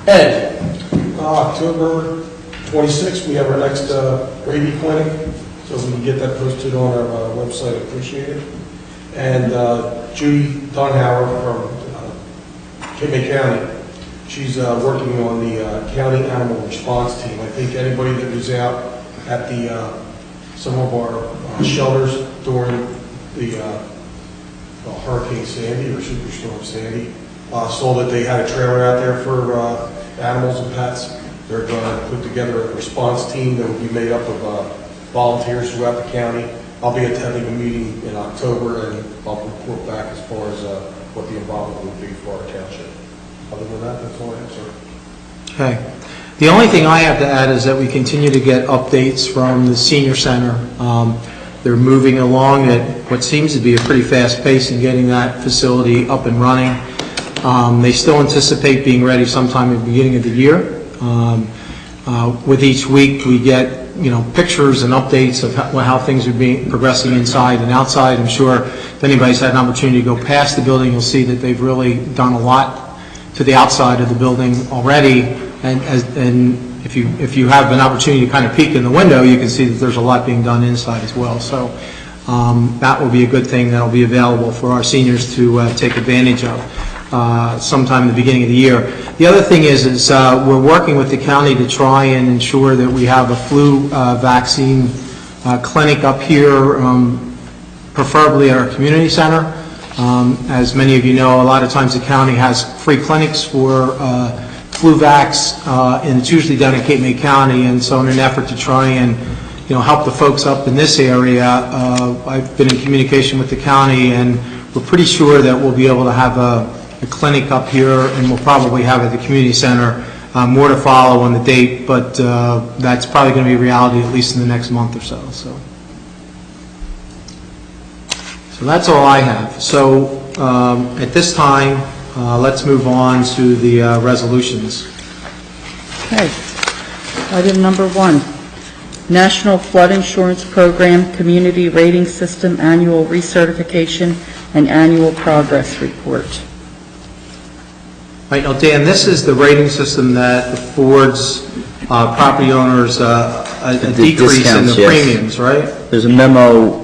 Ed, October 26th, we have our next rabies clinic, so if we can get that posted on our website, I appreciate it. And Judy Dunhauer from Kimmel County, she's working on the county animal response team. I think anybody that was out at some of our shelters during the Hurricane Sandy or Superstorm Sandy saw that they had a trailer out there for animals and pets. They're going to put together a response team that will be made up of volunteers throughout the county. I'll be attending a meeting in October, and I'll report back as far as what the involvement will be for our township. Other than that, that's all I have, sir. Okay. The only thing I have to add is that we continue to get updates from the senior center. They're moving along at what seems to be a pretty fast pace in getting that facility up and running. They still anticipate being ready sometime at the beginning of the year. With each week, we get pictures and updates of how things are progressing inside and outside. I'm sure if anybody's had an opportunity to go past the building, you'll see that they've really done a lot to the outside of the building already. And if you have an opportunity to kind of peek in the window, you can see that there's a lot being done inside as well. So that will be a good thing that will be available for our seniors to take advantage of sometime in the beginning of the year. The other thing is we're working with the county to try and ensure that we have a flu vaccine clinic up here, preferably at our community center. As many of you know, a lot of times the county has free clinics for flu vax, and it's usually done in Cape May County. And so in an effort to try and help the folks up in this area, I've been in communication with the county, and we're pretty sure that we'll be able to have a clinic up here, and we'll probably have at the community center. More to follow on the date, but that's probably going to be reality at least in the next month or so. So that's all I have. So at this time, let's move on to the resolutions. Okay. Item number 1, National Flood Insurance Program Community Rating System Annual Recertification and Annual Progress Report. Right, now, Dan, this is the rating system that affords property owners a decrease in the discounts, yes. premiums, right? There's a memo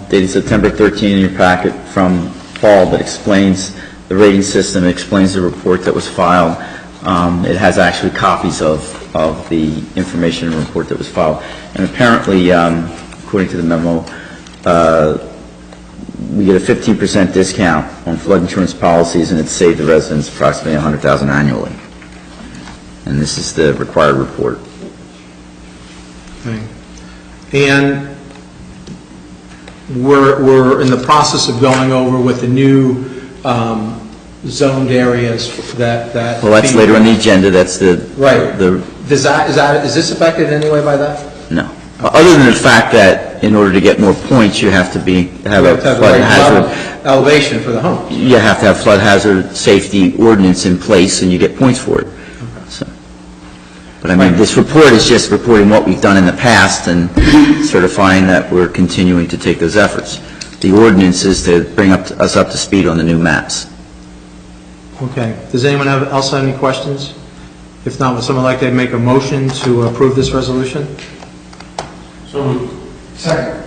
dated September 13 in your packet from Paul that explains the rating system, explains the report that was filed. It has actually copies of the information and report that was filed. And apparently, according to the memo, we get a 15% discount on flood insurance policies, and it saved the residents approximately $100,000 annually. And this is the required report. Okay. And we're in the process of going over with the new zoned areas that. Well, that's later on the agenda. That's the right. The Is this affected in any way by that? no. Other than the fact that in order to get more points, you have to have You a have to have the flood right hazard. level elevation for the home. You have to have flood hazard safety ordinance in place, and you get points for it. So, but I mean, this report is just reporting what we've done in the past and certifying that we're continuing to take those efforts. The ordinance is to bring us up to speed on the new maps. Okay. Does anyone else have any questions? If not, would someone like to make a motion to approve this resolution? So moved. Second.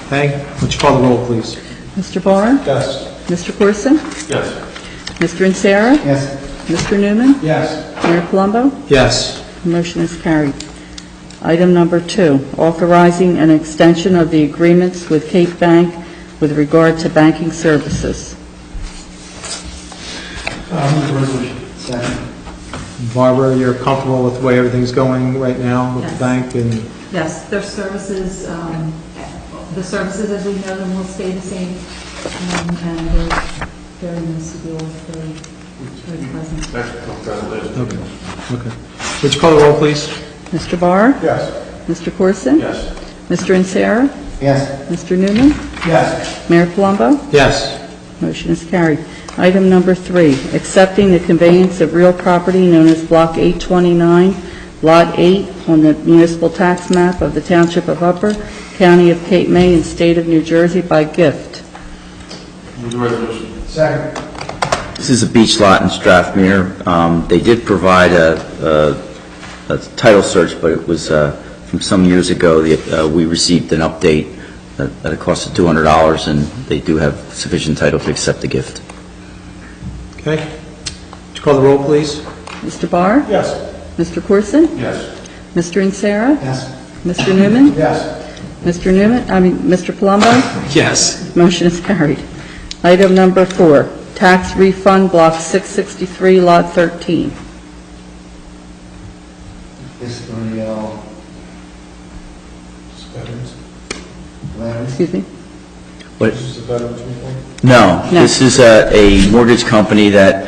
Okay, would you call the roll, please? Mr. Barr? Yes. Mr. Corson? Yes. Mr. Insera? Yes. Mr. Newman? Yes. Mayor Palumbo? Yes. Motion is carried. Item number 2, authorizing an extension of the agreements with Cape Bank with regard to banking services. Move the resolution. Second. Barbara, you're comfortable with the way everything's going right now with the Yes. bank? And Yes, their services, the services as we know them will stay the same, and they're very nice to deal with, very pleasant. That's congratulations. Okay. Would you call the roll, please? Mr. Barr? Yes. Mr. Corson? Yes. Mr. Insera? Yes. Mr. Newman? Yes. Mayor Palumbo? Yes. Motion is carried. Item number 3, accepting the conveyance of real property known as Block 829, Lot 8, on the municipal tax map of the Township of Upper, County of Cape May, and State of New Jersey by gift. Move the resolution. Second. This is a beach lot in Strathmere. They did provide a title search, but it was from some years ago. We received an update at a cost of $200, and they do have sufficient title to accept the gift. Okay. Would you call the roll, please? Mr. Barr? Yes. Mr. Corson? Yes. Mr. Insera? Yes. Mr. Newman? Yes. Mr. Palumbo? Yes. Motion is carried. Item number 4, tax refund, Block 663, Lot 13. This is for the, Veterans. letters. Excuse me? What? This is the veterans report. No, No. this is a mortgage company that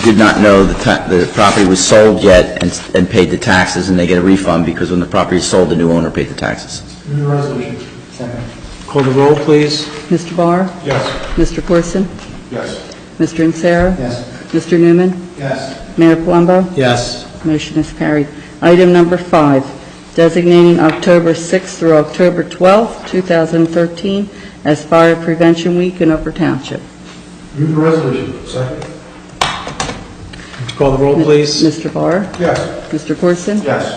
did not know the property was sold yet and paid the taxes, and they get a refund because when the property is sold, the new owner paid the taxes. Move the resolution. Second. Call the roll, please. Mr. Barr? Yes. Mr. Corson? Yes. Mr. Insera? Yes. Mr. Newman? Yes. Mayor Palumbo? Yes. Motion is carried. Item number 5, designating October 6th through October 12th, 2013 as Fire Prevention Week in Upper Township. Move the resolution. Second. Would you call the roll, please? Mr. Barr? Yes. Mr. Corson? Yes.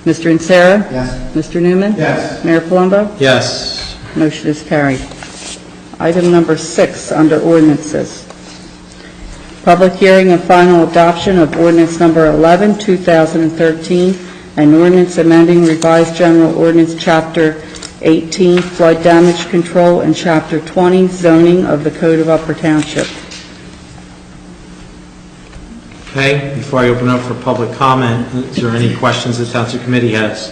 Mr. Insera? Yes. Mr. Newman? Yes. Mayor Palumbo? Yes. Motion is carried. Item number 6, under ordinances. Public hearing and final adoption of ordinance number 11, 2013, an ordinance amending revised general ordinance chapter 18, flood damage control, and chapter 20, zoning of the Code of Upper Township. Okay, before I open up for public comment, is there any questions the Township Committee has?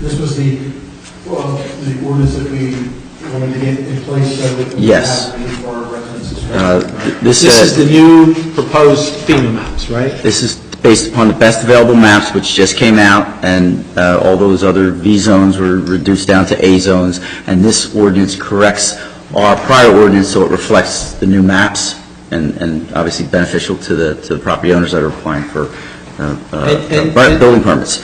This was the ordinance that we wanted to get in place so that we Yes. have for our residents. This This is the new proposed FEMA maps, right? This is based upon the best available maps, which just came out, and all those other V zones were reduced down to A zones, and this ordinance corrects our prior ordinance so it reflects the new maps, and obviously beneficial to the property owners that are applying for building permits.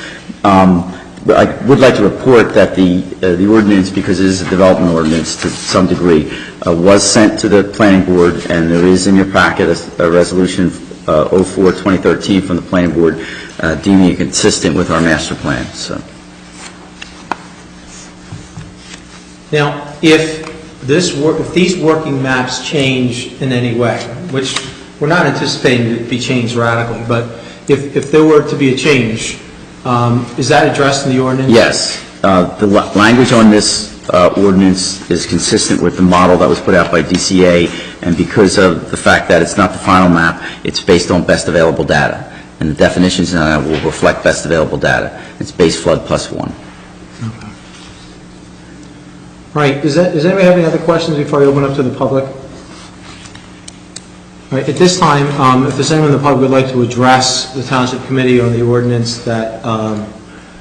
But I would like to report that the ordinance, because it is a development ordinance to some degree, was sent to the planning board, and there is in your packet a resolution 04-2013 from the planning board deeming it consistent with our master plan. So, Now, if these working maps change in any way, which we're not anticipating to be changed radically, but if there were to be a change, is that addressed in the ordinance? yes, the language on this ordinance is consistent with the model that was put out by DCA, and because of the fact that it's not the final map, it's based on best available data, and the definitions in that will reflect best available data. It's base flood plus 1. All right, does anybody have any other questions before I open up to the public? All right, at this time, if there's anyone in the public who would like to address the Township Committee on the ordinance that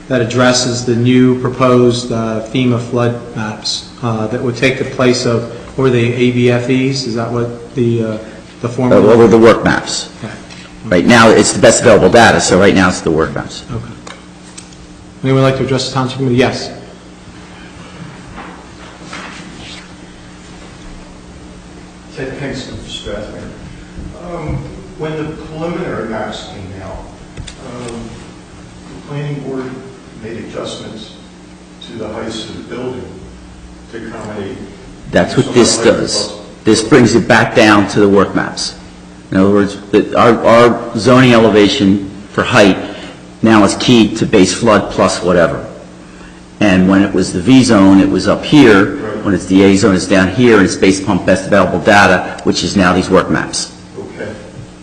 that addresses the new proposed FEMA flood maps that would take the place of, what were they, ABFEs? Is that what the formula? What were the work maps? Okay. Right now, it's the best available data, so right now it's the work maps. Okay. Anyone like to address the Township Committee? Yes. Ted Kingston for Strathmere. When the preliminary maps came out, the planning board made adjustments to the heights of the building to accommodate. That's what this does. This brings it back down to the work maps. In other words, our zoning elevation for height now is keyed to base flood plus whatever. And when it was the V zone, it was up here. Right. When it's the A zone, it's down here, and it's based upon best available data, which is now these work maps. Okay,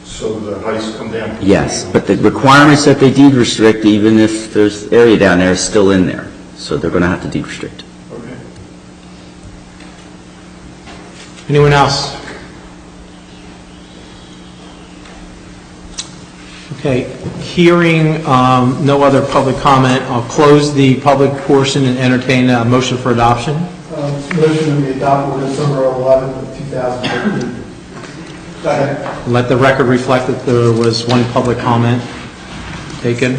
so the heights come down. Yes, but the requirements that they deed restrict, even if there's area down there, is still in there. So they're going to have to deed restrict. Okay. Anyone else? Okay, hearing no other public comment, I'll close the public portion and entertain a motion for adoption. Motion that we adopt ordinance number 11 of 2013. Second. Let the record reflect that there was one public comment taken.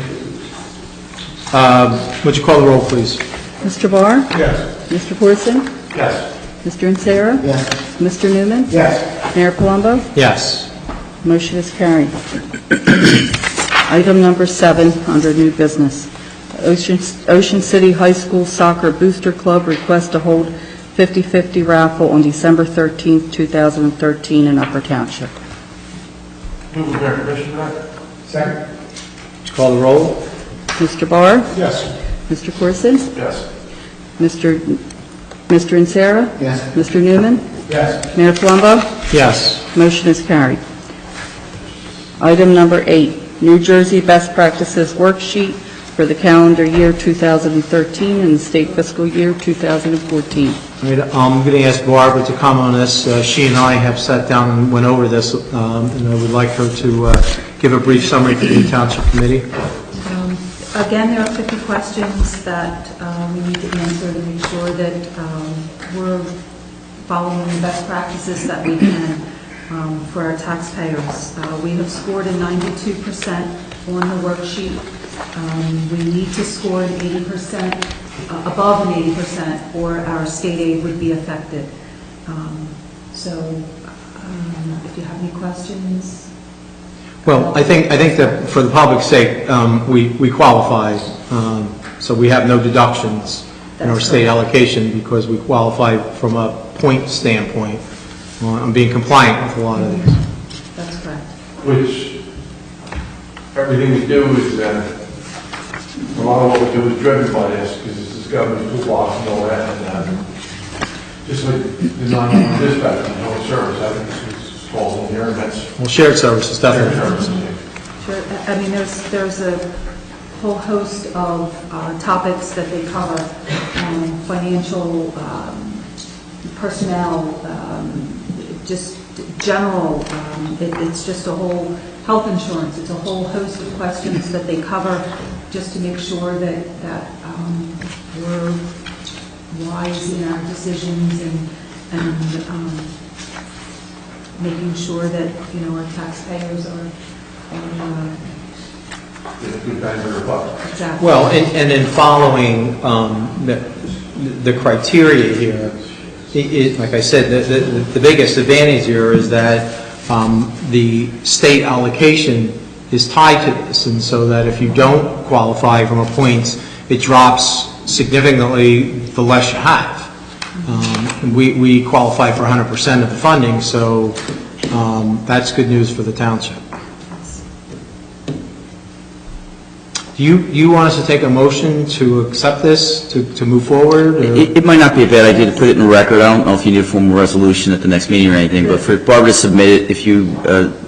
Would you call the roll, please? Mr. Barr? Yes. Mr. Corson? Yes. Mr. Insera? Yes. Mr. Newman? Yes. Mayor Palumbo? Yes. Motion is carried. Item number 7, under new business. Ocean City High School Soccer Booster Club requests to hold 50/50 raffle on December 13th, 2013 in Upper Township. Move with their permission for that? Second. Would you call the roll? Mr. Barr? Yes. Mr. Corson? Yes. Mr. Insera? Yes. Mr. Newman? Yes. Mayor Palumbo? Yes. Motion is carried. Item number 8, New Jersey Best Practices Worksheet for the calendar year 2013 and the state fiscal year 2014. All right, I'm going to ask Barbara to comment on this. She and I have sat down and went over this, and I would like her to give a brief summary to the Township Committee. Again, there are 50 questions that we need to answer to make sure that we're following the best practices that we can for our taxpayers. We have scored a 92% on the worksheet. We need to score an 80%, above an 80%, or our state aid would be affected. If you have any questions. Well, I think that for the public's sake, we qualify, so we have no deductions in our state allocation because we qualify from a point standpoint. I'm being compliant with a lot of these. That's correct. Which, everything we do is, a lot of what we do is driven by this, because this is governor's toolbox and all that, and just like the non-union dispatch, and no service, I think this falls in there, and that's... Well, shared services, definitely. Sure. I mean, there's a whole host of topics that they cover, financial, personnel, just general, it's just a whole health insurance, it's a whole host of questions that they cover just to make sure that we're wise in our decisions and making sure that, our taxpayers are Good bang for your buck. exactly. Well, and in following the criteria here, like I said, the biggest advantage here is that the state allocation is tied to this, and so that if you don't qualify from a points, it drops significantly the less you have. We qualify for 100% of the funding, so that's good news for the township. Do you want us to take a motion to accept this, to move forward? Or? It might not be a bad idea to put it in the record. I don't know if you need a formal resolution at the next meeting or anything, but for Barbara to submit it, if you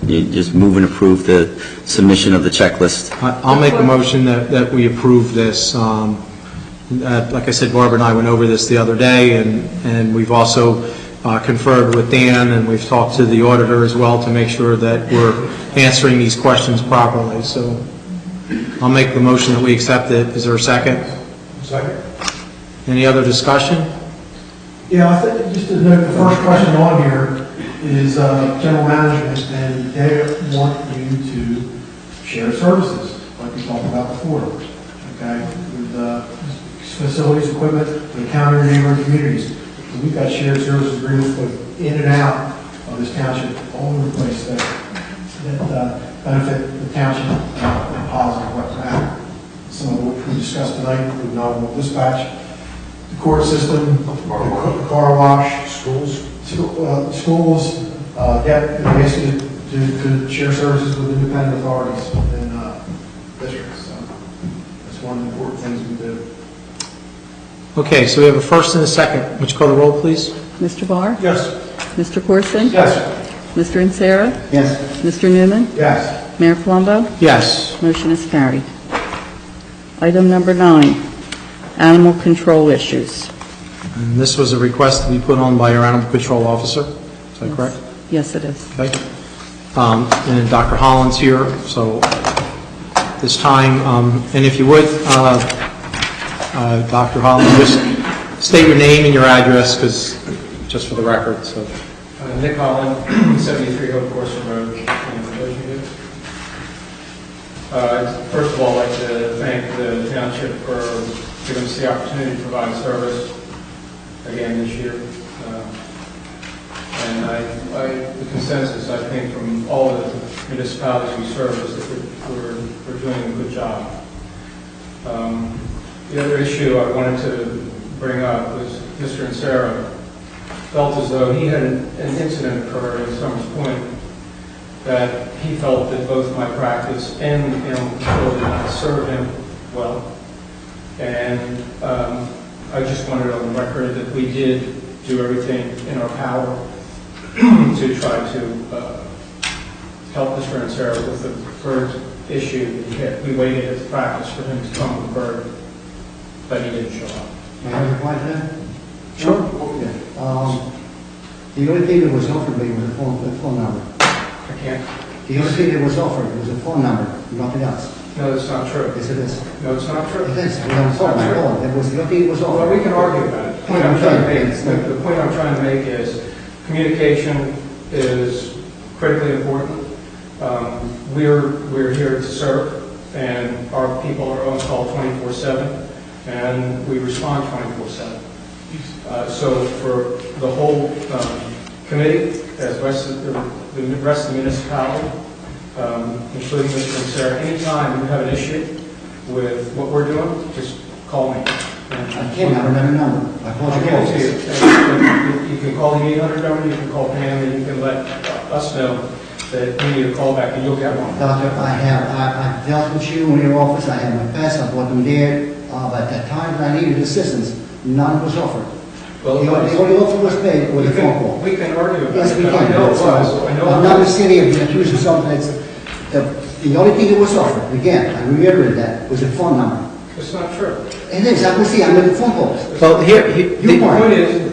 just move and approve the submission of the checklist. I'll make a motion that we approve this. Like I said, Barbara and I went over this the other day, and we've also conferred with Dan, and we've talked to the auditor as well to make sure that we're answering these questions properly. So, I'll make the motion that we accept it. Is there a second? Second. Any other discussion? Yeah, I think, just to note, the first question on here is general management, and they want you to share services, like we talked about before, okay? With facilities, equipment, to encounter your neighboring communities. So we've got shared services agreements with in and out of this township all over the place that benefit the township in a positive manner. Some of what we discussed tonight, including non-mobile dispatch, the court system, the car wash, schools, basically to share services with independent authorities within districts. So that's one of the important things we do. Okay, so we have a first and a second. Would you call the roll, please? Mr. Barr? Yes. Mr. Corson? Yes. Mr. Insera? Yes. Mr. Newman? Yes. Mayor Palumbo? Yes. Motion is carried. Item number 9, animal control issues. And this was a request to be put on by our animal control officer. Is that correct? Yes, it is. Okay. And then Dr. Holland's here, so this time, and if you would, Dr. Holland, just state your name and your address, because just for the record. So. Nick Holland, 73 Oak Corson Road, in Michigan. First of all, I'd like to thank the township for giving us the opportunity to provide service again this year. And the consensus, I think, from all of the municipalities we serve is that we're doing a good job. The other issue I wanted to bring up was Mr. Insera felt as though he had an incident occur in Summers Point that he felt that both my practice and animal control did not serve him well. And I just wanted on the record that we did do everything in our power to try to help Mr. Insera with the bird issue that he had. We waited at the practice for him to come with the bird, but he didn't show up. May I reply to that? Sure. The only thing that was offered me was a phone number. I can't. The only thing that was offered was a phone number, nothing else. No, that's not true. Yes, it is. No, it's not true. It is. We have a phone number. That was the only thing that was Well, offered. we can argue about it. The point I'm trying to make is communication is critically important. We're here to serve, and our people are on call 24/7, and we respond 24/7. So for the whole committee, as the rest of the municipality, including Mr. Insera, anytime you have an issue with what we're doing, just call me. I can't, I don't have a number. I called I'll your give it to office. you. You can call the 800 number, you can call Pam, and you can let us know that you need a call back, and you'll get one. Doctor, I've dealt with you in your office, I had my past, I brought them there, but at that time I needed assistance, none was offered. Well, The only offer was made with a phone call. We can argue about Yes, it, we but can. I know it was. I know I'm it not was. sitting here being accused of something that's, the only thing that was offered, again, I reiterated that, was a phone number. It's not true. It is, I can see, I'm making phone calls. Well, here, The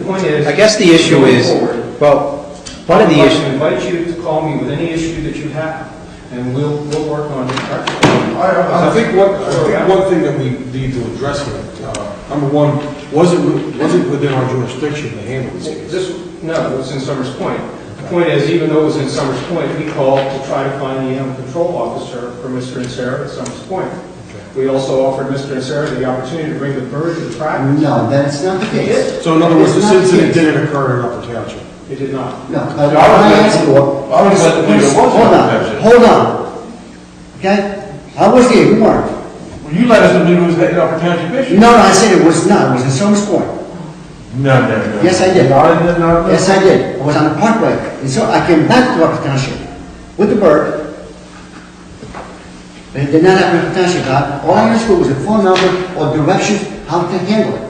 point is. I guess the issue going is, forward, well, one of the I issues, invite you to call me with any issue that you have, and we'll work on it. I think one thing that we need to address here, number one, was it within our jurisdiction to handle this case? No, it was in Summers Point. The point is, even though it was in Summers Point, we called to try to find the animal control officer for Mr. Insera at Summers Point. We also offered Mr. Insera the opportunity to bring the bird to the practice. No, that's not the case. So in other words, It's this not the incident case. didn't occur in Upper Township? It did not. No, I was led to believe it was hold Upper Township. on, hold on. Okay? I was there, you weren't. Well, you let us believe it was an Upper Township issue. No, I said it was not, it was in Summers Point. No. Yes, I did. Yes, I did. I was on the parkway. And so I came back to Upper Township with the bird. But it did not happen in Upper Township. All I understood was a phone number or directions how to handle it.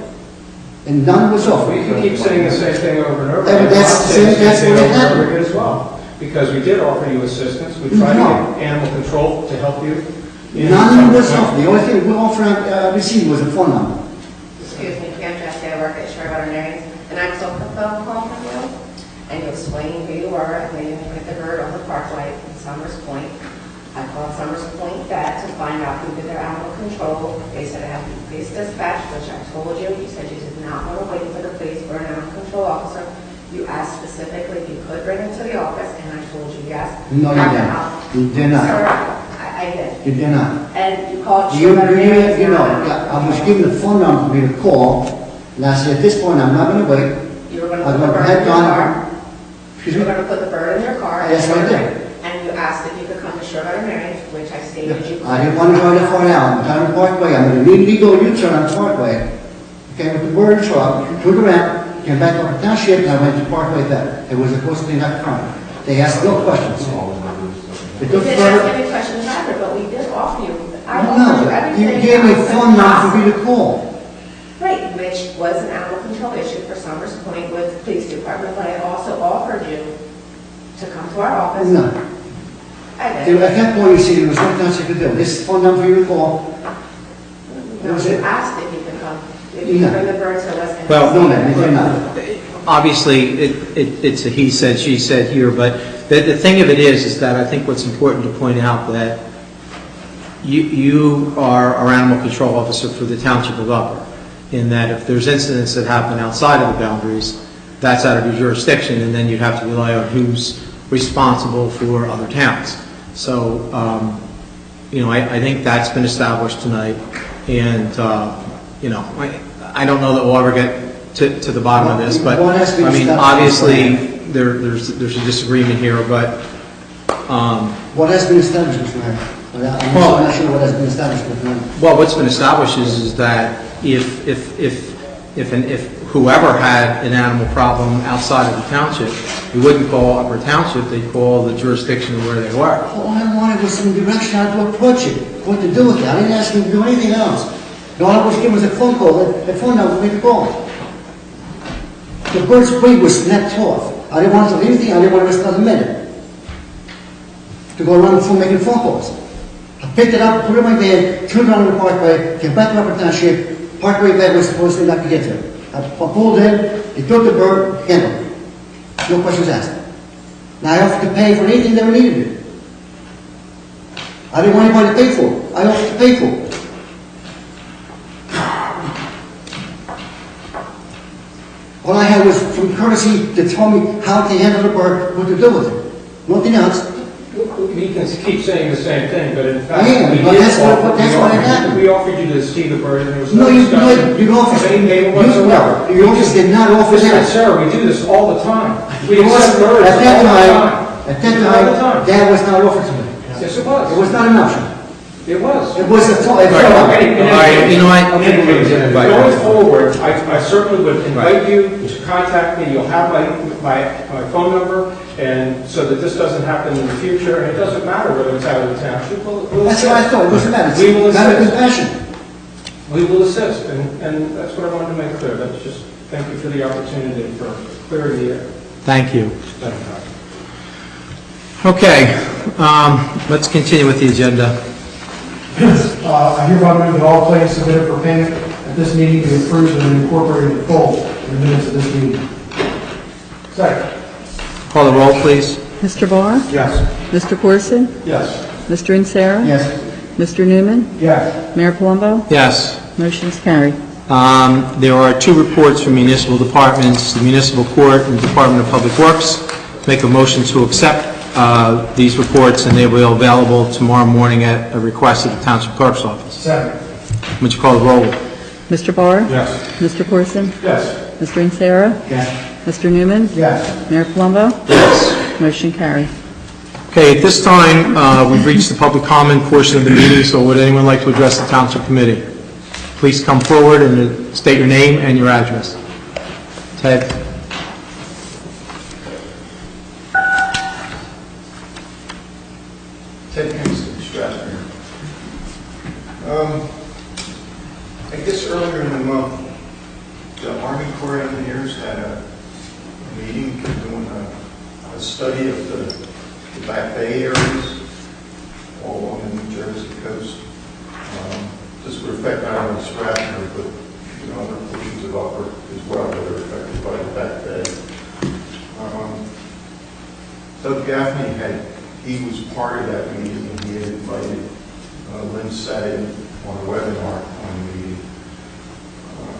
And none was offered. We can keep saying the same thing over and over. Yeah, but that's I'll say the that's same what thing over and happened. over again as well. Because we did offer you assistance. We tried to No. get animal control to help you. None was offered. The only thing we offered, received was a phone number. Excuse me, Pam Jesse, I work at Sherwood Veterinarians, and I took a phone call from you, and you explained who you were, and that you had put the bird on the parkway in Summers Point, I called Summers Point Vet to find out who did their animal control. They said I have the police dispatch, which I told you. You said you did not want to wait for the police or an animal control officer. You asked specifically if you could bring him to the office, and I told you yes. No, you didn't. You did not. Sir, I did. You did not. And you called You veterinarians. know, I was given the phone number for me to call, and I said, at this point, I'm not going to wait. You were going to I'm put the going to bird in head your on. car. Excuse You me? were going to put the bird in your car. Yes, I did. And you asked if you could come to Shore Veterinarians, which I stated you could. I didn't want to go that far now. I'm on the Parkway. I'm going to illegal U-turn on the Parkway. Okay, with the bird truck, turned around, came back up to Township, and I went to Parkway Vet. It was a close thing up front. They asked no questions. They We took the didn't ask bird. any questions either, but we did offer you. I No, offered you everything. you gave me a phone number for possible. me to call. Right, which was an animal control issue for Summers Point with the police department, but I also offered you to come to our office. No. I At did. that point, you see, there was nothing else you could do. This phone number for you to call. No, was you it. asked if you could come, if you could No. bring the bird to us. And Well, No, ma'am, you did not. Obviously, it's a he said, she said here, but the thing of it is that I think what's important to point out that you are our animal control officer for the Township of Upper, in that if there's incidents that happen outside of the boundaries, that's out of your jurisdiction, and then you'd have to rely on who's responsible for other towns. So, I think that's been established tonight, and, I don't know that we'll ever get to the bottom of this, but, What has been I mean, established- obviously, there's a disagreement here, but, What has been established, Mr. Mayor? I'm Well- not sure what has been established, Mr. Mayor. well, what's been established is that if whoever had an animal problem outside of the township, you wouldn't call Upper Township, they'd call the jurisdiction of where they were. All I wanted was some direction how to approach it, what to do with it. I didn't ask him to do anything else. All I was given was a phone call, a phone number for me to call. The bird's wing was snapped off. I didn't want to do anything, I didn't want to waste another minute to go around the phone making phone calls. I picked it up, put it in my van, turned around the Parkway, came back to Upper Township. Parkway vet was supposed to not to get there. I pulled in, he took the bird, handled it. No questions asked. Now I offered to pay for anything that we needed. I didn't want anybody to pay for it. I offered to pay for it. All I had was from courtesy to tell me how to handle the bird, what to do with it. Nothing else. We can keep saying the same thing, but in fact, I am, we but did that's what- offer- that's we what offered- happened. We offered you to see the bird, and there was No, no discussion. you offered. of any name You whatsoever. offered did not offer Listen, that. sir, we do this all the time. We It was- accept birds At that all the time, time. at that All the time, time. that was not offered to me. Yes, it was. It was not an option. It was. It was a All right, you know what? Going forward, I certainly would invite you to contact me. You'll have my phone number, and so that this doesn't happen in the future, and it doesn't matter whether it's out of the township. We'll That's what I assist. thought. It doesn't matter. We will It's not a assist. compassion. We will assist, and that's what I wanted to make clear. That's just, thank you for the opportunity for clearing the air. Thank you. Thank you. Okay, let's continue with the agenda. I hereby move that all claims submitted for payment at this meeting be approved and incorporated in full in the minutes of this meeting. Second. Call the roll, please. Mr. Barr? Yes. Mr. Corson? Yes. Mr. Insera? Yes. Mr. Newman? Yes. Mayor Palumbo? Yes. Motion's carried. There are two reports from municipal departments, the municipal court and Department of Public Works. Make a motion to accept these reports, and they will be available tomorrow morning at a request of the Township Clerk's office. Second. Would you call the roll? Mr. Barr? Yes. Mr. Corson? Yes. Mr. Insera? Yes. Mr. Newman? Yes. Mayor Palumbo? Yes. Motion carried. Okay, at this time, we've reached the public comment portion of the meeting, so would anyone like to address the Township Committee? Please come forward and state your name and your address. Ted? Ted Kingston, Strasburg. I guess earlier in the month, the Army Corps of Engineers had a meeting doing a study of the Back Bay areas all along the New Jersey coast. This would affect not only Strasburg, but other portions of Upper as well that are affected by the Back Bay. Doug Gaffney he was part of that meeting, and he we had invited Lynn Setting on a webinar on the meeting.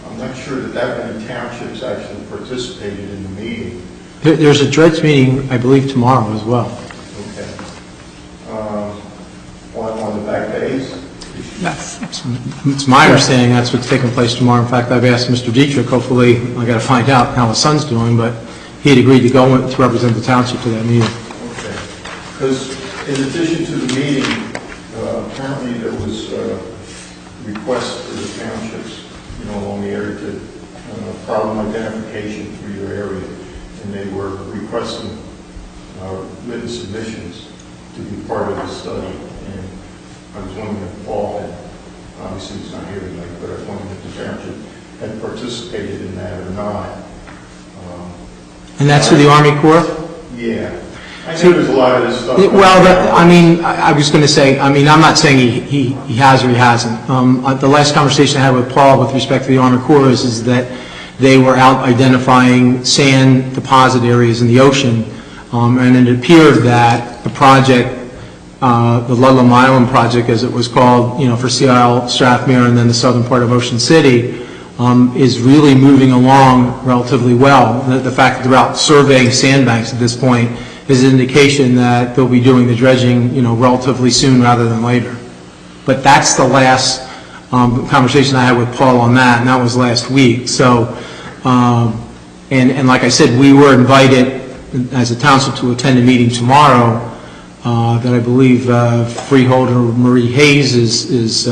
I'm not sure that many townships actually participated in the meeting. There's a dredge meeting, I believe, tomorrow as well. Okay. On the back days? It's my understanding that's what's taking place tomorrow. In fact, I've asked Mr. Dietrich, hopefully, I got to find out how his son's doing, but he had agreed to go to represent the township to that meeting. Okay. Because in addition to the meeting, apparently there was a request for the townships, along the area to problem identification for your area, and they were requesting written submissions to be part of the study. And I was wondering if Paul had, obviously he's not here tonight, but I was wondering if the township had participated in that or not. And that's for the Army Corps? Yeah. I know there's a lot of this stuff. Well, I was going to say, I'm not saying he has or he hasn't. The last conversation I had with Paul with respect to the Army Corps is that they were out identifying sand deposit areas in the ocean, and it appeared that the project, the Ludlam Island project, as it was called, for Sea Isle, Strathmere, and then the southern part of Ocean City, is really moving along relatively well. The fact that they're out surveying sandbanks at this point is an indication that they'll be doing the dredging, relatively soon rather than later. But that's the last conversation I had with Paul on that, and that was last week. So, and like I said, we were invited as a township to attend a meeting tomorrow that I believe freeholder Marie Hayes is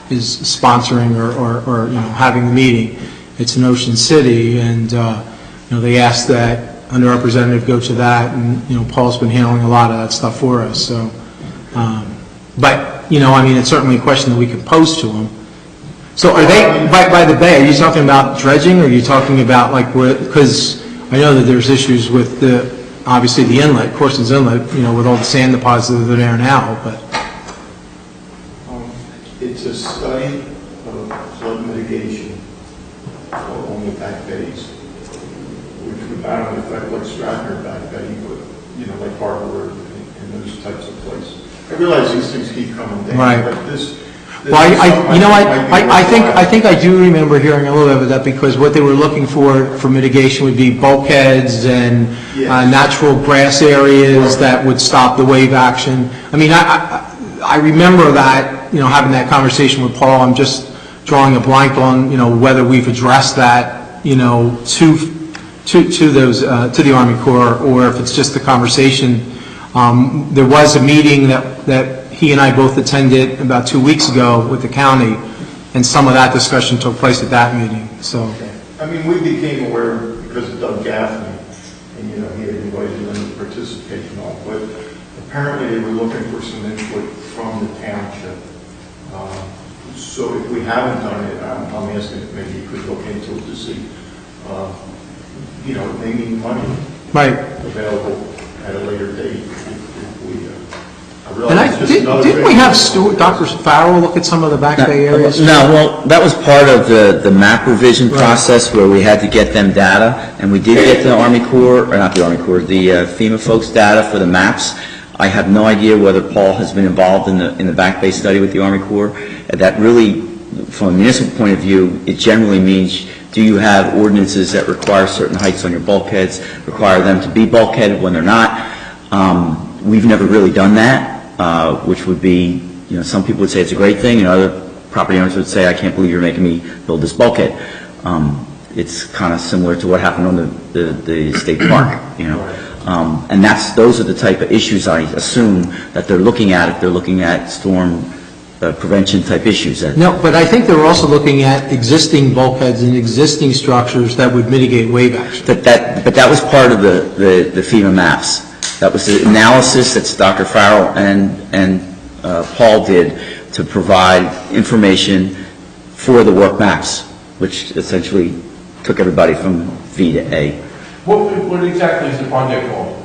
sponsoring or having the meeting. It's in Ocean City, and they asked that underrepresented go to that, and Paul's been handling a lot of that stuff for us. So, but it's certainly a question that we could pose to them. So, are they by the bay? Are you talking about dredging, or are you talking about because I know that there's issues with obviously the inlet, Corson's Inlet, with all the sand deposits that are there now, but. It's a study of flood mitigation on the back bays, which would not only affect like Strathmere back bay, but like Harbor and those types of places. I realize these things keep coming down, right. But this well, I think I do remember hearing a little bit of that, because what they were looking for mitigation would be bulkheads and natural grass areas that would stop the wave action. I remember that, having that conversation with Paul. I'm just drawing a blank on, whether we've addressed that, to the Army Corps, or if it's just a conversation. There was a meeting that he and I both attended about 2 weeks ago with the county, and some of that discussion took place at that meeting. So, we became aware because of Doug Gaffney, and he had invited them to participate and all, but apparently they were looking for some input from the township. So if we haven't done it, I'm asking if maybe you could look into it to see, they need money available at a later date. Didn't we have Dr. Farrell look at some of the back bay areas? No, well, that was part of the map revision process where we had to get them data, and we did get the Army Corps, or not the Army Corps, the FEMA folks data for the maps. I have no idea whether Paul has been involved in the back bay study with the Army Corps. That really, from a municipal point of view, it generally means, do you have ordinances that require certain heights on your bulkheads, require them to be bulkheaded when they're not? We've never really done that, which would be, some people would say it's a great thing, and other property owners would say, I can't believe you're making me build this bulkhead. It's kind of similar to what happened on the state park, and those are the type of issues I assume that they're looking at if they're looking at storm prevention type issues. No, but I think they're also looking at existing bulkheads and existing structures that would mitigate wave action. But that was part of the FEMA maps. That was the analysis that Dr. Farrell and Paul did to provide information for the work maps, which essentially took everybody from V to A. What exactly is the project called?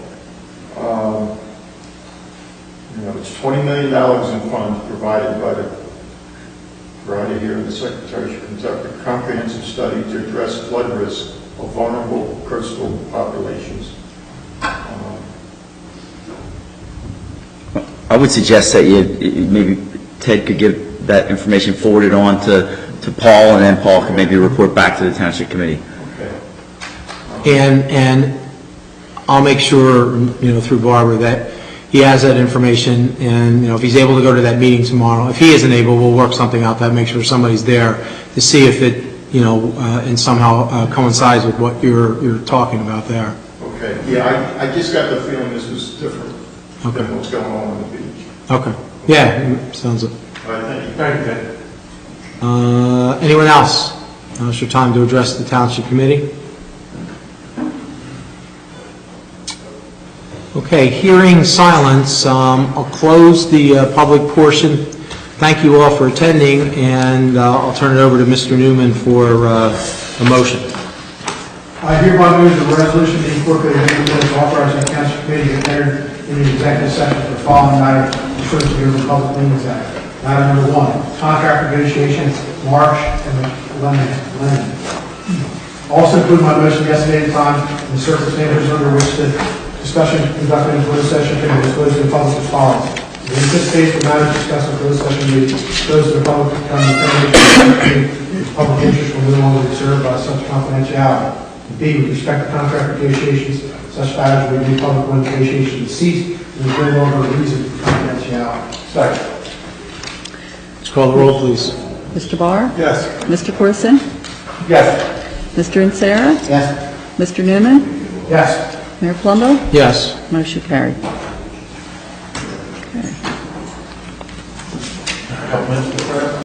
It's $20 million in funds provided by here in the Secretary to conduct a comprehensive study to address flood risk of vulnerable coastal populations. I would suggest that maybe Ted could give that information forwarded on to Paul, and then Paul could maybe report back to the Township Committee. And I'll make sure, through Barbara, that he has that information, and, if he's able to go to that meeting tomorrow, if he isn't able, we'll work something out that, make sure somebody's there to see if it, and somehow coincides with what you're talking about there. Okay, yeah, I just got the feeling this was different than what's going on on the beach. Okay. Yeah, sounds it. All right, thank you. Thank you, Ted. Anyone else? Now it's your time to address the Township Committee. Okay, hearing silence, I'll close the public portion. Thank you all for attending, and I'll turn it over to Mr. Newman for a motion. I hereby move the resolution to incorporate a minutes authorizing the Township Committee to enter in the executive session for the following matters pursuant to the Open Public Meetings Act. Matter number 1, contract negotiations, Marsh and Lennon. Also include my motion yesterday time and the circumstances under which the discussion conducted in closed session can be disclosed to the public as follows. We anticipate the matters discussed in closed session will be disclosed to the public to become the public interest will no longer be served by such confidentiality. B, with respect to contract negotiations, such matters will be made public when negotiations cease and there is no longer a reason for confidentiality. Second. Let's call the roll, please. Mr. Barr? Yes. Mr. Corson? Yes. Mr. Insera? Yes. Mr. Newman? Yes. Mayor Plumbo? Yes. Motion carried. A couple minutes before.